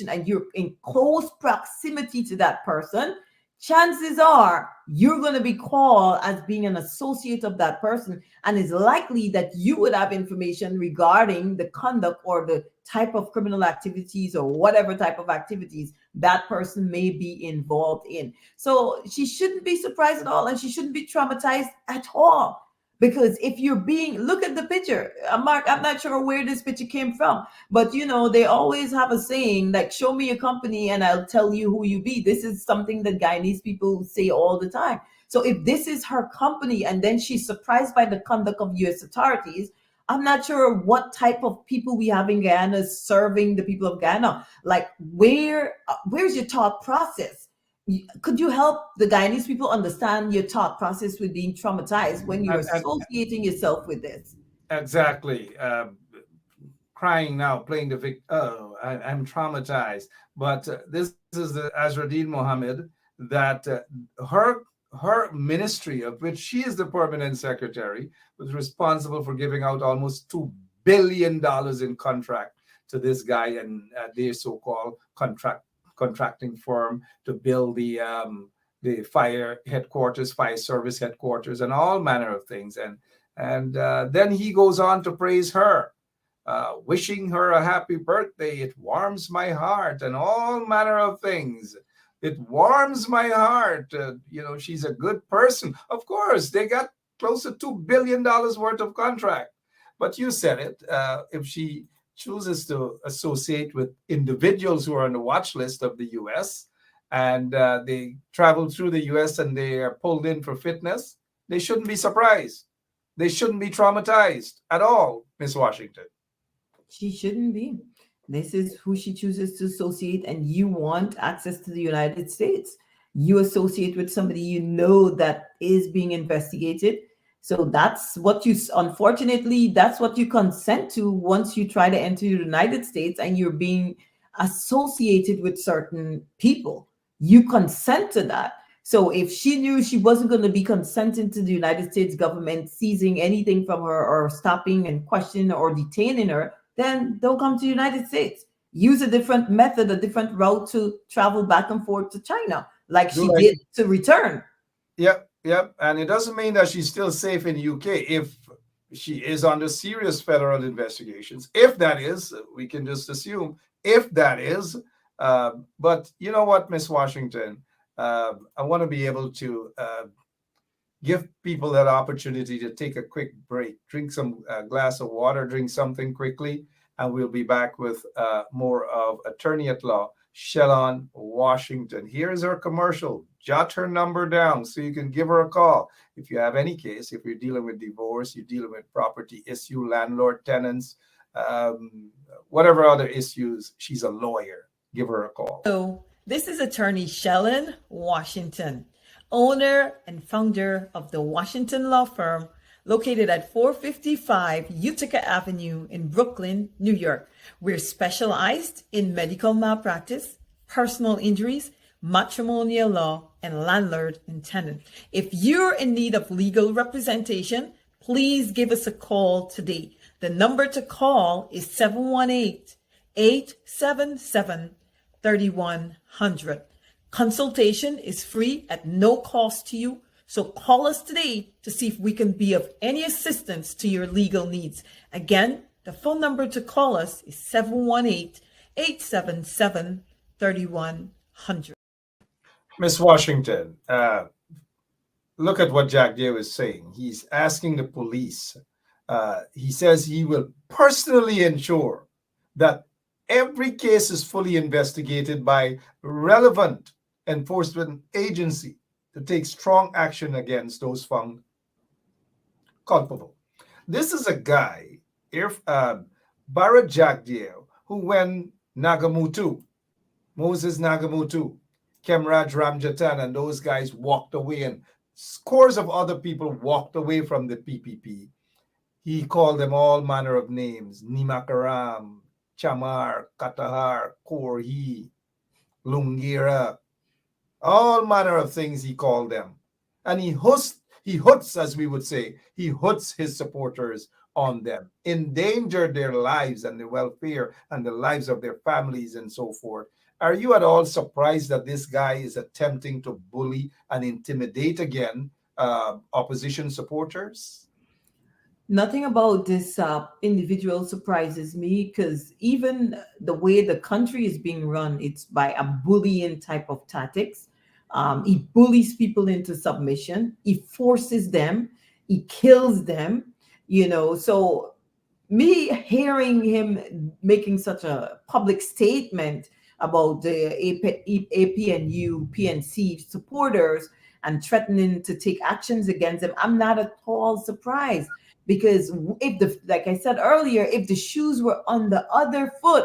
and you're in close proximity to that person, chances are you're going to be called as being an associate of that person, and it's likely that you would have information regarding the conduct or the type of criminal activities or whatever type of activities that person may be involved in. So she shouldn't be surprised at all, and she shouldn't be traumatized at all. Because if you're look at the picture, Mark, I'm not sure where this picture came from, but they always have a saying like, show me a company and I'll tell you who you be. This is something that Guyanese people say all the time. So if this is her company and then she's surprised by the conduct of U.S. authorities, I'm not sure what type of people we have in Guyana serving the people of Guyana. Like, where's your thought process? Could you help the Guyanese people understand your thought process with being traumatized when you're associating yourself with this? Exactly. Crying now, playing the victim. Oh, I'm traumatized. But this is the Azruddin Mohammed, that her ministry, of which she is the permanent secretary, was responsible for giving out almost $2 billion in contract to this guy and their so-called contracting firm to build the fire headquarters, fire service headquarters, and all manner of things. And then he goes on to praise her, wishing her a happy birthday. It warms my heart, and all manner of things. It warms my heart. She's a good person. Of course, they got close to $2 billion worth of contract. But you said it. If she chooses to associate with individuals who are on the watch list of the U.S., and they travel through the U.S. and they are pulled in for fitness, they shouldn't be surprised. They shouldn't be traumatized at all, Miss Washington. She shouldn't be. This is who she chooses to associate, and you want access to the United States. You associate with somebody you know that is being investigated. So that's what unfortunately, that's what you consent to once you try to enter the United States and you're being associated with certain people. You consent to that. So if she knew she wasn't going to be consenting to the United States government seizing anything from her or stopping and questioning or detaining her, then don't come to the United States. Use a different method, a different route to travel back and forth to China, like she did to return. Yep. And it doesn't mean that she's still safe in the UK if she is under serious federal investigations. If that is, we can just assume if that is. But you know what, Miss Washington, I want to be able to give people that opportunity to take a quick break, drink some glass of water, drink something quickly, and we'll be back with more of Attorney at Law, Shellon Washington. Here's her commercial. Jot her number down so you can give her a call. If you have any case, if you're dealing with divorce, you're dealing with property issue, landlord, tenants, whatever other issues, she's a lawyer. Give her a call. So this is Attorney Shellon Washington, owner and founder of the Washington Law Firm, located at 455 Utica Avenue in Brooklyn, New York. We're specialized in medical malpractice, personal injuries, matrimonial law, and landlord and tenant. If you're in need of legal representation, please give us a call today. The number to call is 718-877-3100. Consultation is free at no cost to you. So call us today to see if we can be of any assistance to your legal needs. Again, the phone number to call us is 718-877-3100. Miss Washington, look at what Jagdeo is saying. He's asking the police. He says he will personally ensure that every case is fully investigated by relevant enforcement agency to take strong action against those found culpable. This is a guy, Barrett Jagdeo, who when Moses Nagamutu, Kemraj Ramjatan, and those guys walked away, and scores of other people walked away from the PPP. He called them all manner of names: Nimakaram, Chamar, Katahar, Korhi, Lungira, all manner of things he called them. And he hoots, as we would say, he hoots his supporters on them, endangered their lives and the welfare and the lives of their families and so forth. Are you at all surprised that this guy is attempting to bully and intimidate again opposition supporters? Nothing about this individual surprises me, because even the way the country is being run, it's by a bullying type of tactics. He bullies people into submission. He forces them. He kills them. So me hearing him making such a public statement about the APNU, PNC supporters and threatening to take actions against them, I'm not at all surprised. Because like I said earlier, if the shoes were on the other foot,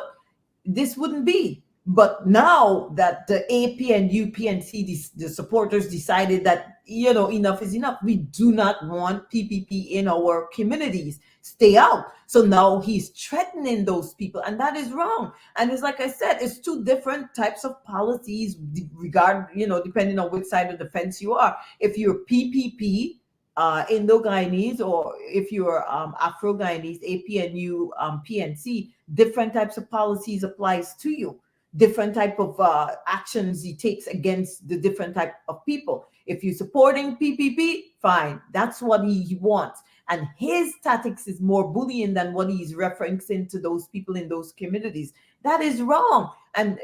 this wouldn't be. But now that the APNU, PNC, the supporters decided that, enough is enough. We do not want PPP in our communities. Stay out. So now he's threatening those people, and that is wrong. And it's like I said, it's two different types of policies depending on which side of the fence you are. If you're PPP, Indo-Guyanese, or if you're Afro-Guyanese, APNU, PNC, different types of policies applies to you. different type of actions he takes against the different type of people. If you're supporting PPP, fine, that's what he wants. And his tactics is more bullying than what he's referencing to those people in those communities. That is wrong. And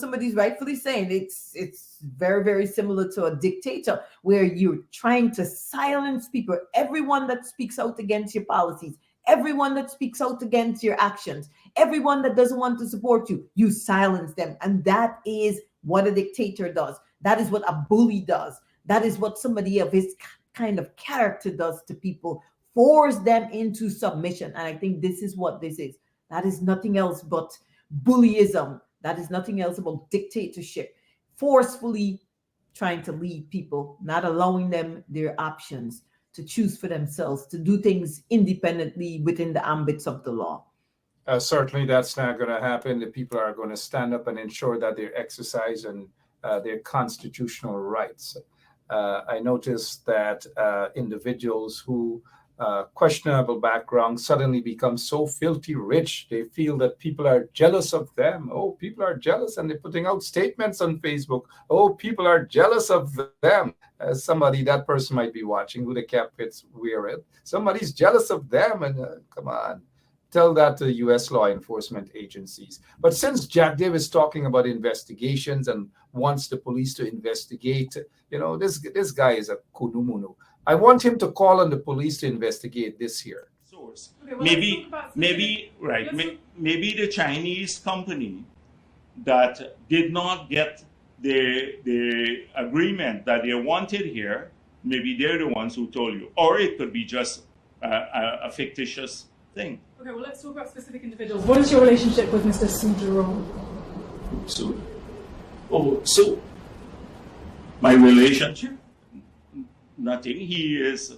somebody's rightfully saying it's very, very similar to a dictator where you're trying to silence people. Everyone that speaks out against your policies, everyone that speaks out against your actions, everyone that doesn't want to support you, you silence them. And that is what a dictator does. That is what a bully does. That is what somebody of his kind of character does to people, force them into submission. And I think this is what this is. That is nothing else but bullyism. That is nothing else but dictatorship, forcefully trying to lead people, not allowing them their options to choose for themselves, to do things independently within the ambits of the law. Certainly, that's not going to happen. The people are going to stand up and ensure that they exercise and their constitutional rights. I noticed that individuals who questionable background suddenly become so filthy rich. They feel that people are jealous of them. Oh, people are jealous, and they're putting out statements on Facebook. Oh, people are jealous of them. Somebody, that person might be watching who the cap fits wearing. Somebody's jealous of them, and come on. Tell that to U.S. law enforcement agencies. But since Jagdeo is talking about investigations and wants the police to investigate, this guy is a kunumunu. I want him to call on the police to investigate this here. Source. Maybe the Chinese company that did not get the agreement that they wanted here, maybe they're the ones who told you. Or it could be just a fictitious thing. Okay, well, let's talk about specific individuals. What is your relationship with Mr. Su Jerome? So my relationship? Nothing. He's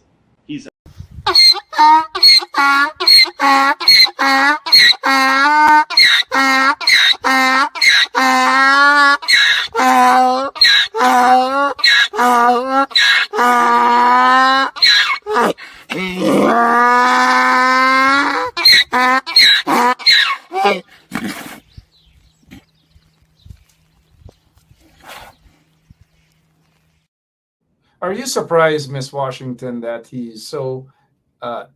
Are you surprised, Miss Washington, that he's so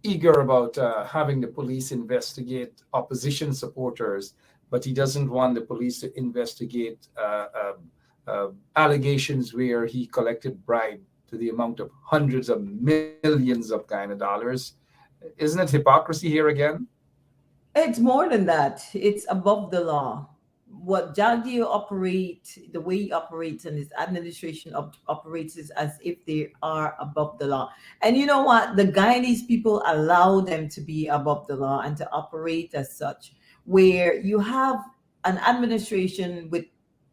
eager about having the police investigate opposition supporters, but he doesn't want the police to investigate allegations where he collected bribe to the amount of hundreds of millions of Guyana dollars? Isn't it hypocrisy here again? It's more than that. It's above the law. What Jagdeo operates, the way he operates and his administration operates is as if they are above the law. And you know what? The Guyanese people allow them to be above the law and to operate as such, where you have an administration with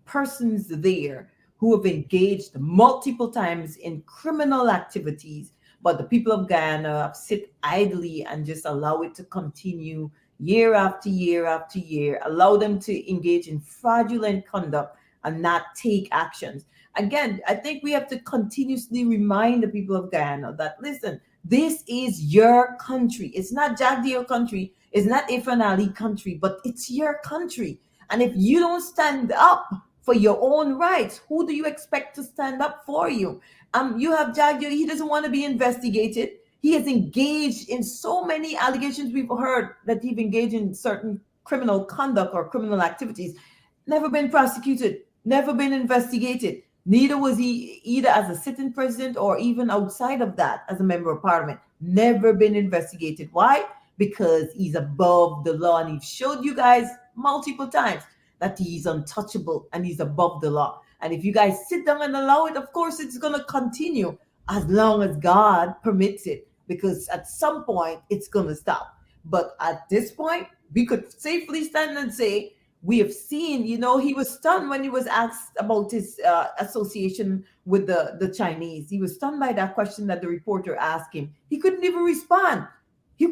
persons there who have engaged multiple times in criminal activities, but the people of Guyana sit idly and just allow it to continue year after year after year, allow them to engage in fraudulent conduct and not take actions. Again, I think we have to continuously remind the people of Guyana that, listen, this is your country. It's not Jagdeo country. It's not Ifan Ali country, but it's your country. And if you don't stand up for your own rights, who do you expect to stand up for you? You have Jagdeo. He doesn't want to be investigated. He has engaged in so many allegations. We've heard that he's engaged in certain criminal conduct or criminal activities. Never been prosecuted, never been investigated. Neither was he either as a sitting president or even outside of that as a member of parliament. Never been investigated. Why? Because he's above the law. And he's showed you guys multiple times that he's untouchable and he's above the law. And if you guys sit down and allow it, of course, it's going to continue as long as God permits it. Because at some point it's going to stop. But at this point, we could safely stand and say, we have seen, he was stunned when he was asked about his association with the Chinese. He was stunned by that question that the reporter asked him. He couldn't even respond. He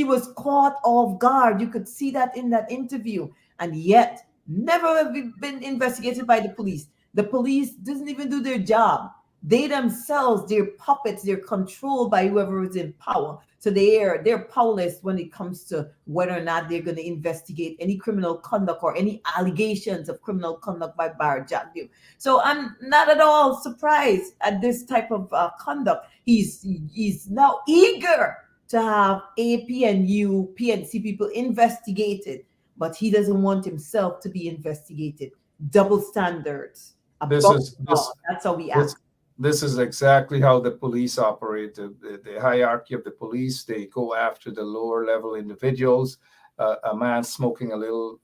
was caught off guard. You could see that in that interview. And yet, never have been investigated by the police. The police doesn't even do their job. They themselves, they're puppets, they're controlled by whoever is in power. So they're powerless when it comes to whether or not they're going to investigate any criminal conduct or any allegations of criminal conduct by Bar Jagdeo. So I'm not at all surprised at this type of conduct. He's now eager to have APNU, PNC people investigated, but he doesn't want himself to be investigated. Double standards. This Above is the law. That's how we this act. this is exactly how the police operate. The hierarchy of the police, they go after the lower level individuals. A man smoking a little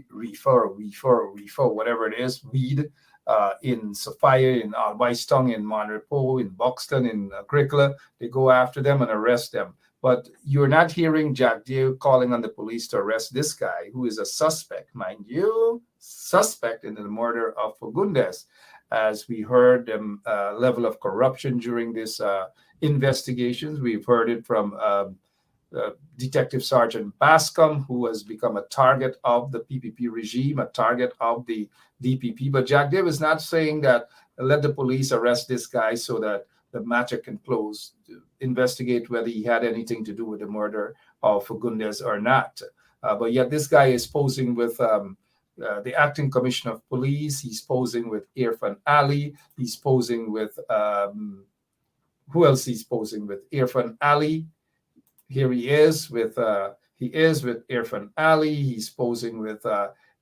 reefer, whatever it is, weed, in Sophia, in Albaistung, in Monrepo, in Buxton, in Agricola, they go after them and arrest them. But you're not hearing Jagdeo calling on the police to arrest this guy, who is a suspect, mind you, suspect in the murder of Fagundes. As we heard the level of corruption during this investigations, we've heard it from Detective Sergeant Bascom, who has become a target of the PPP regime, a target of the DPP. But Jagdeo is not saying that let the police arrest this guy so that the matter can close, to investigate whether he had anything to do with the murder of Fagundes or not. But yet this guy is posing with the acting commissioner of police. He's posing with Irfan Ali. He's posing with who else? He's posing with Irfan Ali. Here he is with Irfan Ali. He's posing with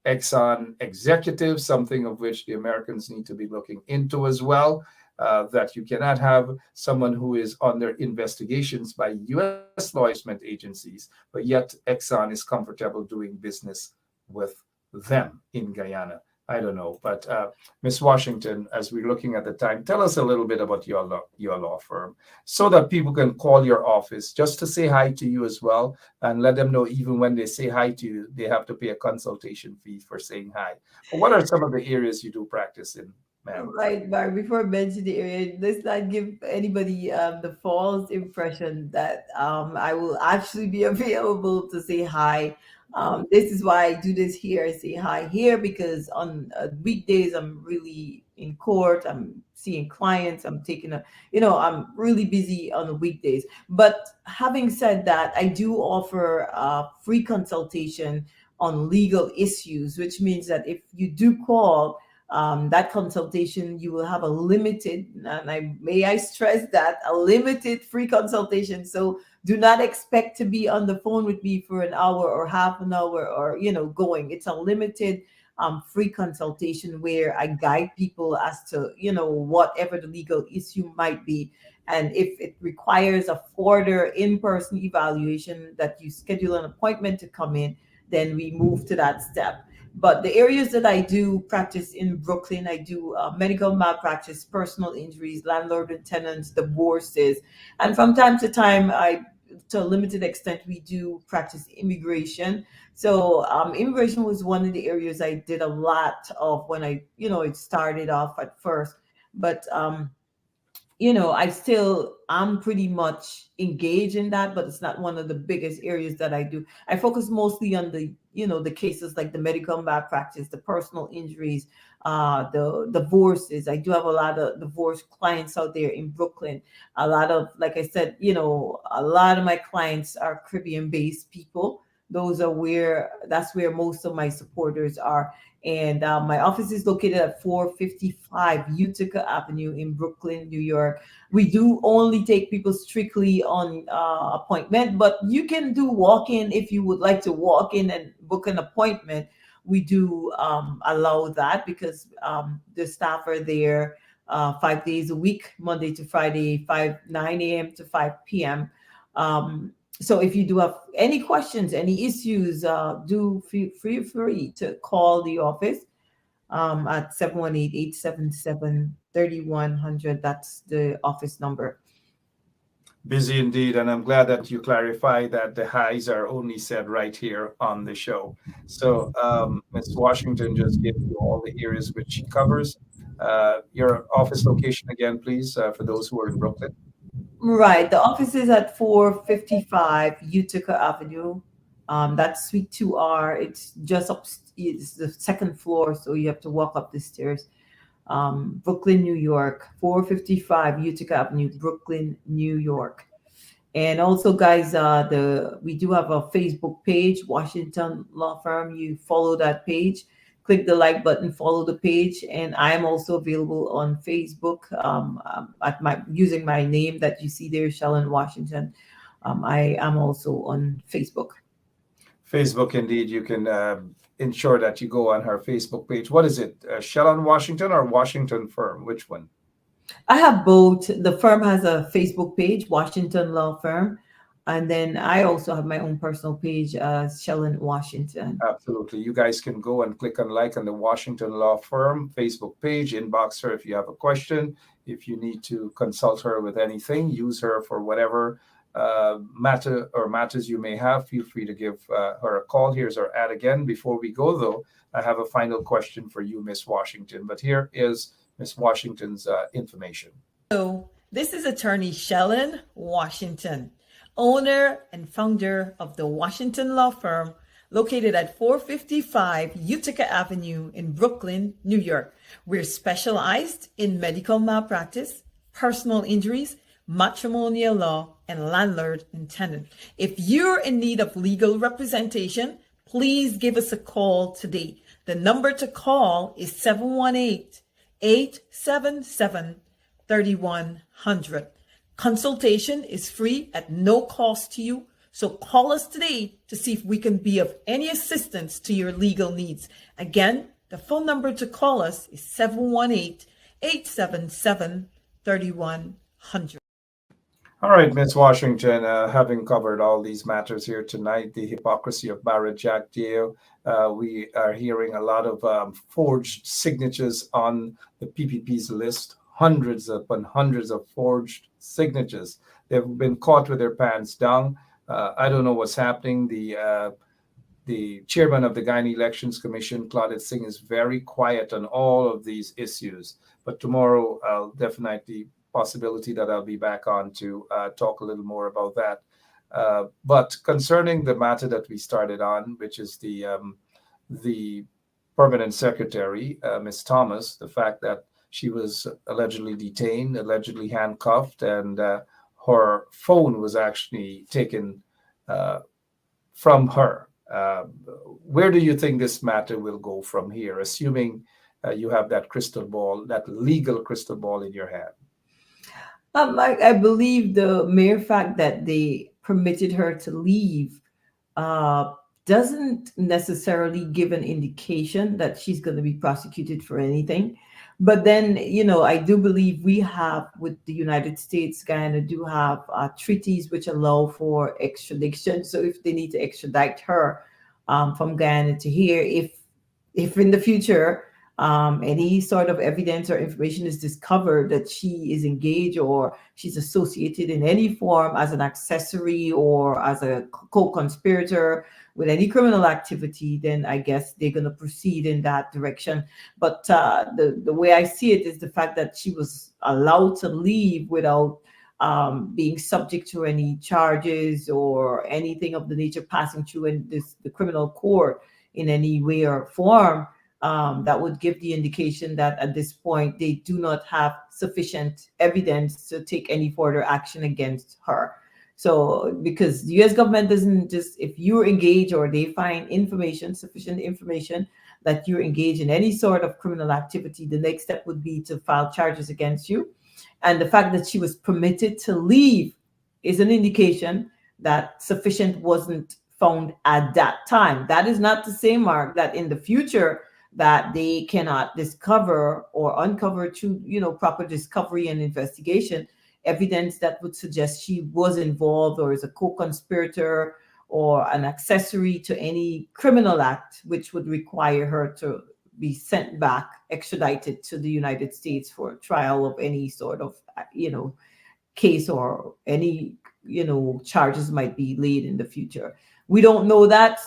Exxon executives, something of which the Americans need to be looking into as well. That you cannot have someone who is under investigations by U.S. law enforcement agencies, but yet Exxon is comfortable doing business with them in Guyana. I don't know, but Ms. Washington, as we're looking at the time, tell us a little bit about your law firm, so that people can call your office just to say hi to you as well, and let them know even when they say hi to you, they have to pay a consultation fee for saying hi. But what are some of the areas you do practice in, ma'am? Right, Mark, before I mention the area, let's not give anybody the false impression that I will actually be available to say hi. This is why I do this here. I say hi here because on weekdays I'm really in court. I'm seeing clients. I'm taking I'm really busy on the weekdays. But having said that, I do offer free consultation on legal issues, which means that if you do call, that consultation, you will have a limited, and I stress that, a limited free consultation. So do not expect to be on the phone with me for an hour or half an hour or going. It's a limited free consultation where I guide people as to whatever the legal issue might be. And if it requires a further in-person evaluation, that you schedule an appointment to come in, then we move to that step. But the areas that I do practice in Brooklyn, I do medical malpractice, personal injuries, landlord and tenants, divorces. And from time to time, to a limited extent, we do practice immigration. So immigration was one of the areas I did a lot of when it started off at first. But I'm pretty much engaged in that, but it's not one of the biggest areas that I do. I focus mostly on the cases like the medical malpractice, the personal injuries, the divorces. I do have a lot of divorce clients out there in Brooklyn. A lot of, like I said, a lot of my clients are Caribbean-based people. That's where most of my supporters are. And my office is located at 455 Utica Avenue in Brooklyn, New York. We do only take people strictly on appointment, but you can do walk-in if you would like to walk in and book an appointment. We do allow that because the staff are there 5 days a week, Monday to Friday, 9 a.m. to 5 p.m. So if you do have any questions, any issues, do feel free to call the office at 718-877-3100. That's the office number. Busy indeed, and I'm glad that you clarify that the highs are only said right here on the show. So Ms. Washington just gave you all the areas which she covers. Your office location again, please, for those who are in Brooklyn. Right. The office is at 455 Utica Avenue. That's Suite 2R. It's just up. It's the second floor, so you have to walk up the stairs. Brooklyn, New York, 455 Utica Avenue, Brooklyn, New York. And also, guys, we do have a Facebook page, Washington Law Firm. You follow that page, click the like button, follow the page, and I am also available on Facebook at my using my name that you see there, Shellen Washington. I am also on Facebook. Facebook, indeed. You can ensure that you go on her Facebook page. What is it? Shellen Washington or Washington Firm? Which one? I have both. The firm has a Facebook page, Washington Law Firm, and then I also have my own personal page, Shellen Washington. Absolutely. You guys can go and click on like on the Washington Law Firm Facebook page, inbox her if you have a question. If you need to consult her with anything, use her for whatever matters you may have. Feel free to give her a call. Here's our ad again. Before we go, though, I have a final question for you, Miss Washington. But here is Miss Washington's information. So this is attorney Shellen Washington, owner and founder of the Washington Law Firm, located at 455 Utica Avenue in Brooklyn, New York. We're specialized in medical malpractice, personal injuries, matrimonial law, and landlord and tenant. If you're in need of legal representation, please give us a call today. The number to call is 718-877-3100. Consultation is free at no cost to you. So call us today to see if we can be of any assistance to your legal needs. Again, the phone number to call us is 718-877-3100. All right, Ms. Washington, having covered all these matters here tonight, the hypocrisy of Barrett Jagdeo, we are hearing a lot of forged signatures on the PPP's list, hundreds upon hundreds of forged signatures. They've been caught with their pants down. I don't know what's happening. The chairman of the Guyana Elections Commission, Claudette Singh, is very quiet on all of these issues. But tomorrow, I'll definitely possibility that I'll be back on to talk a little more about that. But concerning the matter that we started on, which is the permanent secretary, Ms. Thomas, the fact that she was allegedly detained, allegedly handcuffed, and her phone was actually taken from her. Where do you think this matter will go from here, assuming you have that crystal ball, that legal crystal ball in your hand? I believe the mere fact that they permitted her to leave doesn't necessarily give an indication that she's going to be prosecuted for anything. But then, I do believe we have, with the United States, Guyana do have treaties which allow for extradition. So if they need to extradite her from Guyana to here, if in the future any sort of evidence or information is discovered that she is engaged or she's associated in any form as an accessory or as a co-conspirator with any criminal activity, then I guess they're going to proceed in that direction. But the way I see it is the fact that she was allowed to leave without being subject to any charges or anything of the nature passing through the criminal court in any way or form. That would give the indication that at this point they do not have sufficient evidence to take any further action against her. So because the U.S. government doesn't just, if you're engaged or they find sufficient information that you're engaged in any sort of criminal activity, the next step would be to file charges against you. And the fact that she was permitted to leave is an indication that sufficient wasn't found at that time. That is not to say, Mark, that in the future that they cannot discover or uncover through, proper discovery and investigation, evidence that would suggest she was involved or is a co-conspirator or an accessory to any criminal act, which would require her to be sent back, extradited to the United States for trial of any sort of, case or any, charges might be laid in the future. We don't know that,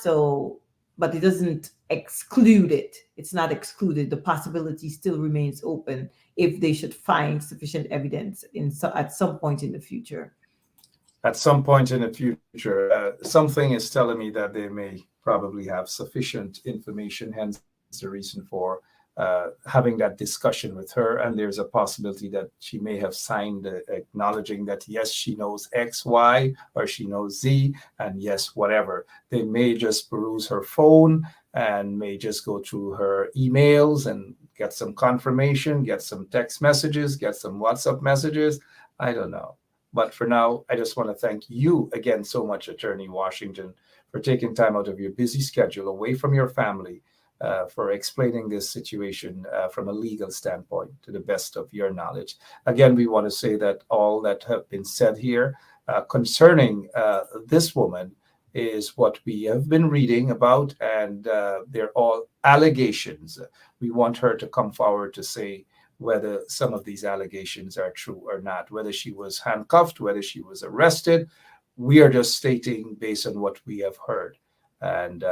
but it doesn't exclude it. It's not excluded. The possibility still remains open if they should find sufficient evidence at some point in the future. At some point in the future, something is telling me that they may probably have sufficient information, hence the reason for having that discussion with her, and there's a possibility that she may have signed acknowledging that yes, she knows X, Y, or she knows Z, and yes, whatever. They may just peruse her phone and may just go through her emails and get some confirmation, get some text messages, get some WhatsApp messages. I don't know. But for now, I just want to thank you again so much, Attorney Washington, for taking time out of your busy schedule away from your family, for explaining this situation from a legal standpoint to the best of your knowledge. Again, we want to say that all that have been said here concerning this woman is what we have been reading about, and they're all allegations. We want her to come forward to say whether some of these allegations are true or not, whether she was handcuffed, whether she was arrested. We are just stating based on what we have heard. And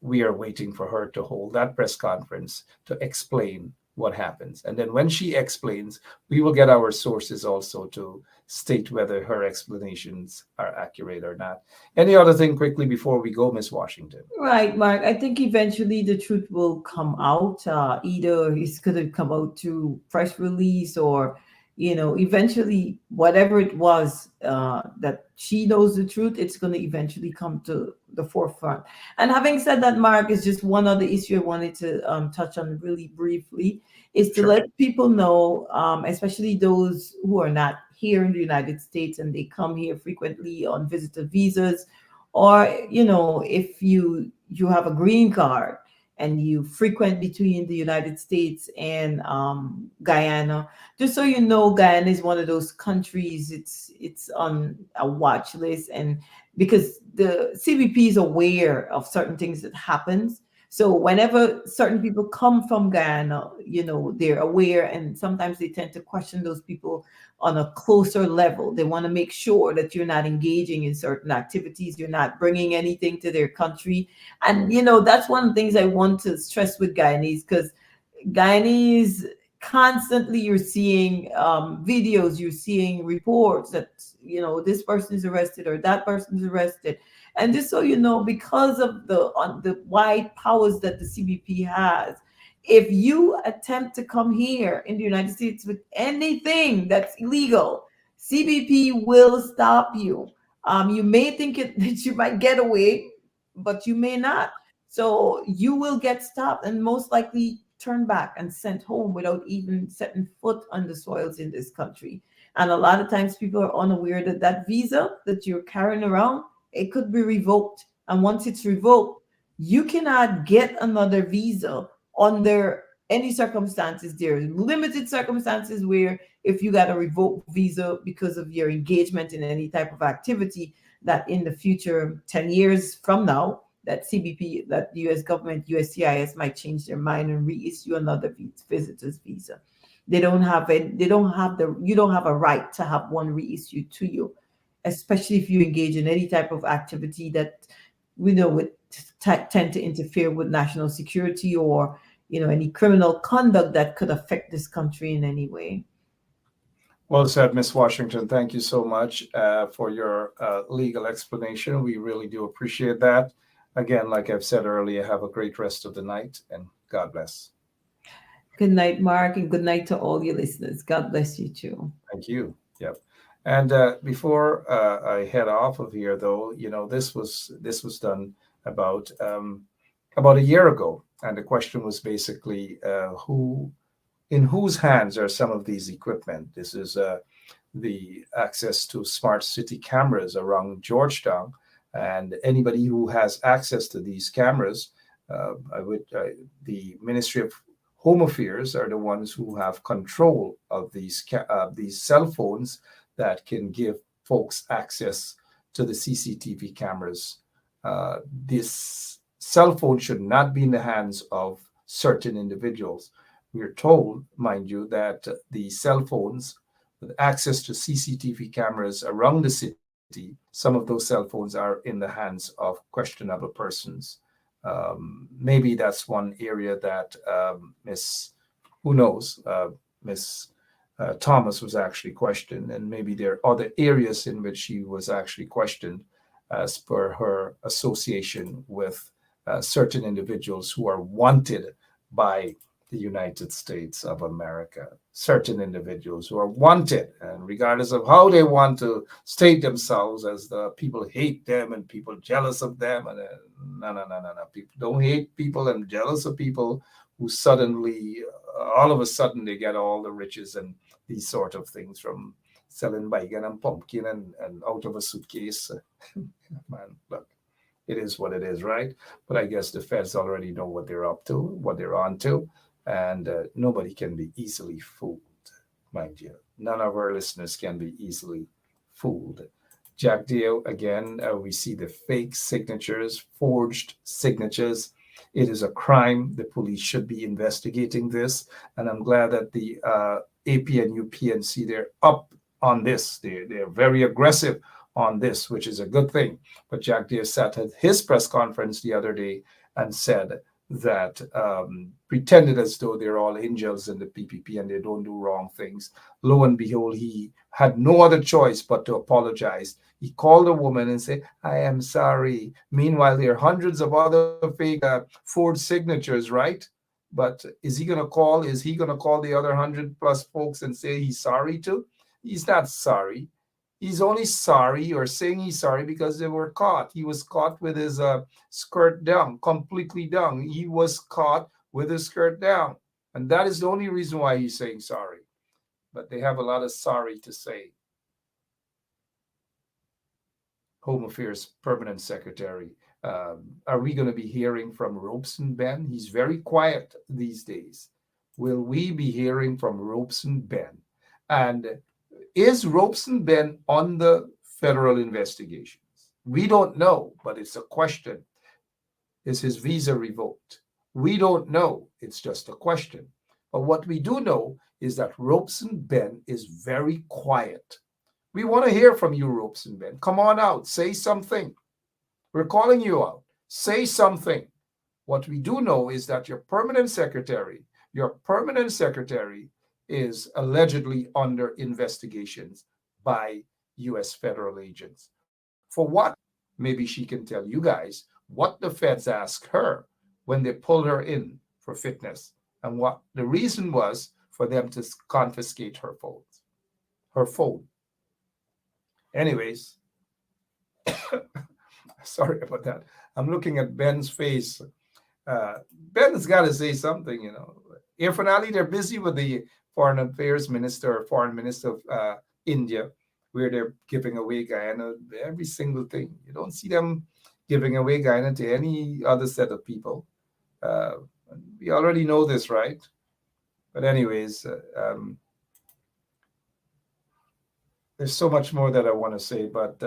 we are waiting for her to hold that press conference to explain what happens. And then when she explains, we will get our sources also to state whether her explanations are accurate or not. Any other thing quickly before we go, Ms. Washington? Right, Mark. I think eventually the truth will come out. Either it's going to come out through press release, or, eventually whatever it was that she knows the truth, it's going to eventually come to the forefront. And having said that, Mark, is just one other issue I wanted to touch on really briefly, is to let people know, especially those who are not here in the United States and they come here frequently on visitor visas, or if you have a green card and you frequent between the United States and Guyana. Just so you know, Guyana is one of those countries, it's on a watch list, and because the CBP is aware of certain things that happens. So whenever certain people come from Guyana, they're aware, and sometimes they tend to question those people on a closer level. They want to make sure that you're not engaging in certain activities, you're not bringing anything to their country. And, that's one of the things I want to stress with Guyanese, because Guyanese constantly, you're seeing videos, you're seeing reports that, this person is arrested or that person is arrested. And just so you know, because of the wide powers that the CBP has, if you attempt to come here in the United States with anything that's illegal, CBP will stop you. You may think that you might get away, but you may not. So you will get stopped and most likely turned back and sent home without even setting foot on the soils in this country. And a lot of times people are unaware that that visa that you're carrying around, it could be revoked. And once it's revoked, you cannot get another visa under any circumstances. There are limited circumstances where if you got a revoked visa because of your engagement in any type of activity, that in the future, 10 years from now, that CBP, that the US government, USCIS might change their mind and reissue another visitor's visa. You don't have a right to have one reissued to you, especially if you engage in any type of activity that we know would tend to interfere with national security, or any criminal conduct that could affect this country in any way. Well said, Ms. Washington. Thank you so much for your legal explanation. We really do appreciate that. Again, like I've said earlier, have a great rest of the night, and God bless. Good night, Mark, and good night to all your listeners. God bless you too. Thank you. Yep. And before I head off of here, though, this was done about a year ago, and the question was basically in whose hands are some of these equipment? This is the access to smart city cameras around Georgetown, and anybody who has access to these cameras, the Ministry of Home Affairs are the ones who have control of these cell phones that can give folks access to the CCTV cameras. This cell phone should not be in the hands of certain individuals. We're told, mind you, that the cell phones with access to CCTV cameras around the city, some of those cell phones are in the hands of questionable persons. Maybe that's one area that Miss Thomas was actually questioned, and maybe there are other areas in which she was actually questioned as per her association with certain individuals who are wanted by the United States of America. Certain individuals who are wanted, and regardless of how they want to state themselves as the people hate them and people jealous of them, and no. People don't hate people and jealous of people who suddenly, all of a sudden, they get all the riches and these sort of things from selling bacon and pumpkin and out of a suitcase. Man, look, it is what it is, right? But I guess the feds already know what they're up to, what they're on to, and nobody can be easily fooled, mind you. None of our listeners can be easily fooled. Jagdeo, again, we see the fake signatures, forged signatures. It is a crime. The police should be investigating this, and I'm glad that the APNU, PNC, they're up on this. They're very aggressive on this, which is a good thing. But Jagdeo sat at his press conference the other day and said that pretended as though they're all angels in the PPP and they don't do wrong things. Lo and behold, he had no other choice but to apologize. He called a woman and said, "I am sorry." Meanwhile, there are hundreds of other fake forged signatures, right? But is he going to call the other 100+ folks and say he's sorry too? He's not sorry. He's only sorry or saying he's sorry because they were caught. He was caught with his skirt down, completely down. He was caught with his skirt down. And that is the only reason why he's saying sorry. But they have a lot of sorry to say. Home Affairs Permanent Secretary. Are we going to be hearing from Robeson Ben? He's very quiet these days. Will we be hearing from Robeson Ben? And is Robeson Ben on the federal investigations? We don't know, but it's a question. Is his visa revoked? We don't know. It's just a question. But what we do know is that Robeson Ben is very quiet. We want to hear from you, Robeson Ben. Come on out. Say something. We're calling you out. Say something. What we do know is that your permanent secretary is allegedly under investigations by U.S. federal agents. For what? Maybe she can tell you guys what the feds asked her when they pulled her in for fitness and what the reason was for them to confiscate her phone. Anyways, sorry about that. I'm looking at Ben's face. Ben's got to say something, you know. Air Finale, they're busy with the Foreign Affairs Minister or Foreign Minister of India, where they're giving away Guyana, every single thing. You don't see them giving away Guyana to any other set of people. We already know this, right? But anyways, there's so much more that I want to say, but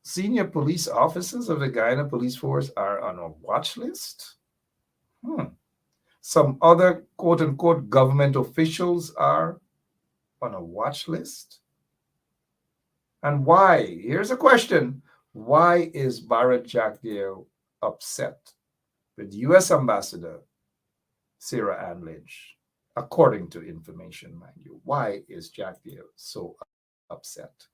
senior police officers of the Guyana Police Force are on a watch list. Some other quote-unquote government officials are on a watch list. And why? Here's a question. Why is Bharat Jagdeo upset with U.S. Ambassador Sarah Ann Lynch? According to information, mind you. Why is Jagdeo so upset?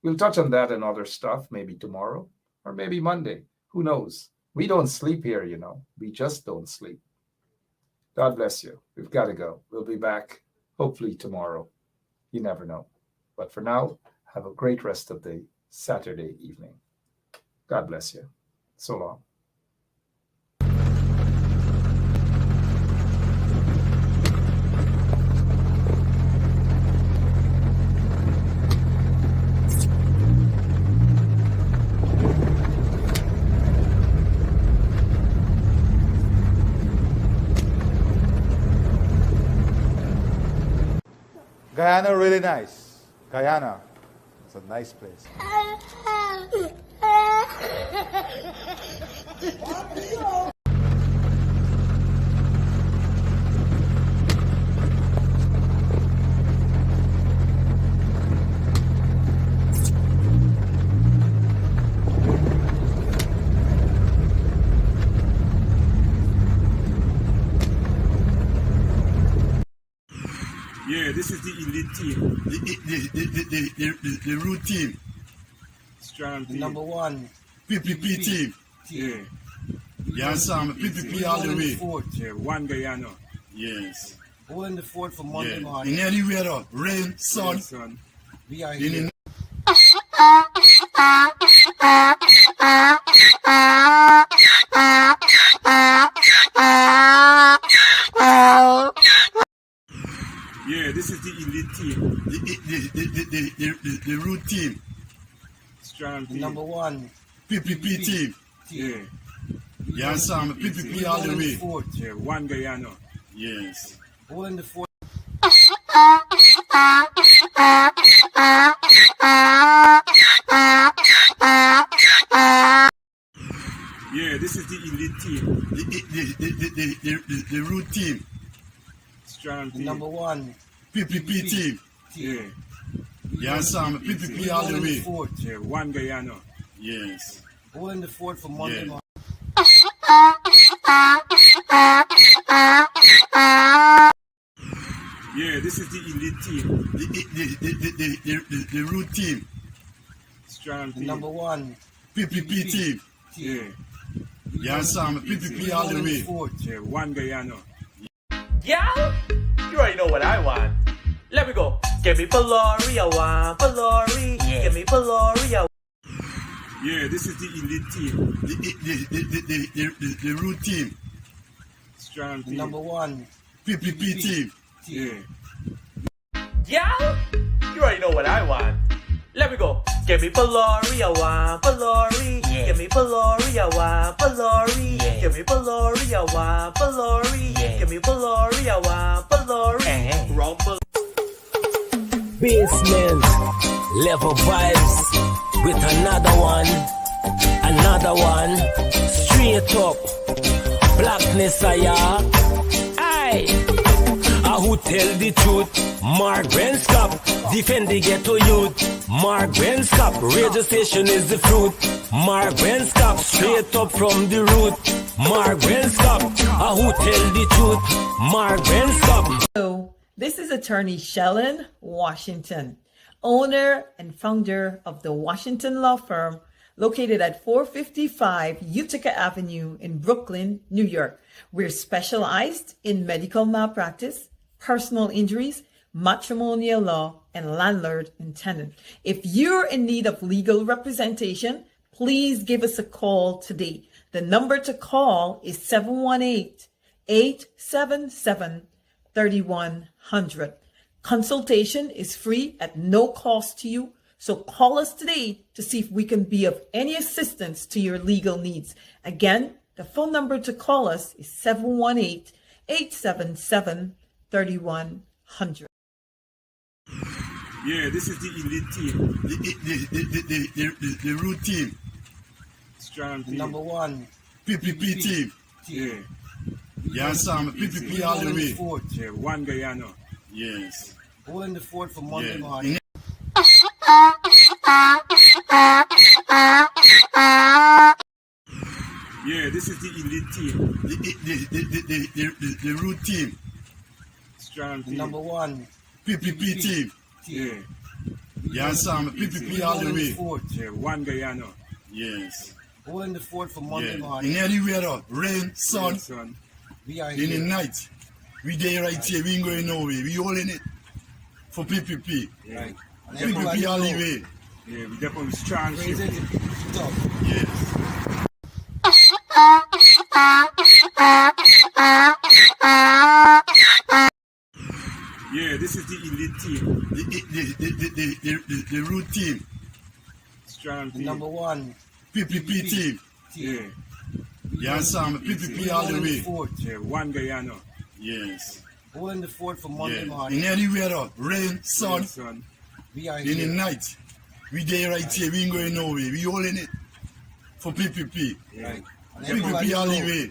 We'll touch on that and other stuff maybe tomorrow or maybe Monday. Who knows? We don't sleep here, you know. We just don't sleep. God bless you. We've got to go. We'll be back hopefully tomorrow. You never know. But for now, have a great rest of the Saturday evening. God bless you. So long. Guyana, really nice. Guyana, it's a nice place. Yeah, this is the elite team. The root team. Strong The team. number one PPP team. Yeah. You understand me? PPP all the way. Fort. Yeah, one Guyana. Yes. Holding the fort for Monday Yeah. morning. In any weather, rain, sun, Son. We are in here. the Yeah, this is the elite team. the root team, Strong team. Number one. PPP team. Yeah, You understand me? PPP all the Holding the way. fort. yeah, one Guyana. Yes. Holding the fort. Yeah, this is the elite team. The root team, Strong team. Number one. PPP team. Yeah, You understand me? PPP all the Holding the way. fort. yeah, one Guyana. Yes. Holding the fort for Monday Yeah. morning. Yeah, this is the elite team. The root team, Strong team. Number one. PPP team. Yeah, You understand me? PPP all the Holding the way. fort. yeah, one Guyana. Gal, you already know what I want. Let me go. Give me Polari, I want Polari. Give me Polari, I Yeah, this is the elite team. The root team, Strong team. Number one. PPP team. Yeah, Gal, you already know what I want. Let me go. Give me Polari, I want Polari. Give me Polari, I want Polari. Give me Polari, I want Polari. Give me Polari, I want Polari. Rumble. Basement level vibes with another one, straight up blackness. Aye, who tell the truth? Mark Benscop, defend the ghetto youth. Mark Benscop, radio station is the fruit. Mark Benscop, straight up from the root. Mark Benscop, who tell the truth? Mark Benscop. Hello, this is attorney Shellen Washington, owner and founder of the Washington Law Firm, located at 455 Utica Avenue in Brooklyn, New York. We're specialized in medical malpractice, personal injuries, matrimonial law, and landlord and tenant. If you're in need of legal representation, please give us a call today. The number to call is 718-877-3100. Consultation is free at no cost to you. So call us today to see if we can be of any assistance to your legal needs. Again, the phone number to call us is 718-877-3100. yeah, this is the elite team. The root team, Strong team. Number one. PPP team. Yeah, You understand me? PPP all the Holding the way. fort. yeah, one Guyana. Yes. Holding the fort for Monday Yeah. morning. Yeah, this is the elite team. The root team, Strong team. Number one. PPP team. Yeah, You understand me? PPP all the Holding the way. fort. yeah, one Guyana. Yes. Holding the fort for Monday Yeah. morning. In any weather, rain, sun, Son. We are in the here. night, we there right here. We ain't going nowhere. We holding it for PPP. Yeah, Right. And PPP everybody all the know. way. yeah, we definitely strong ship. Crazy stuff. Yes. Yeah, this is the elite team. The root team, Strong team. Number one. PPP team. Yeah, You understand me? PPP all the Holding the way. fort. yeah, one Guyana. Yes. Holding the fort for Monday Yeah. morning. In any weather, rain, sun, Son. We are in the here. night, we there right here. We ain't going nowhere. We holding it for PPP. Right. And everybody PPP all the know. way.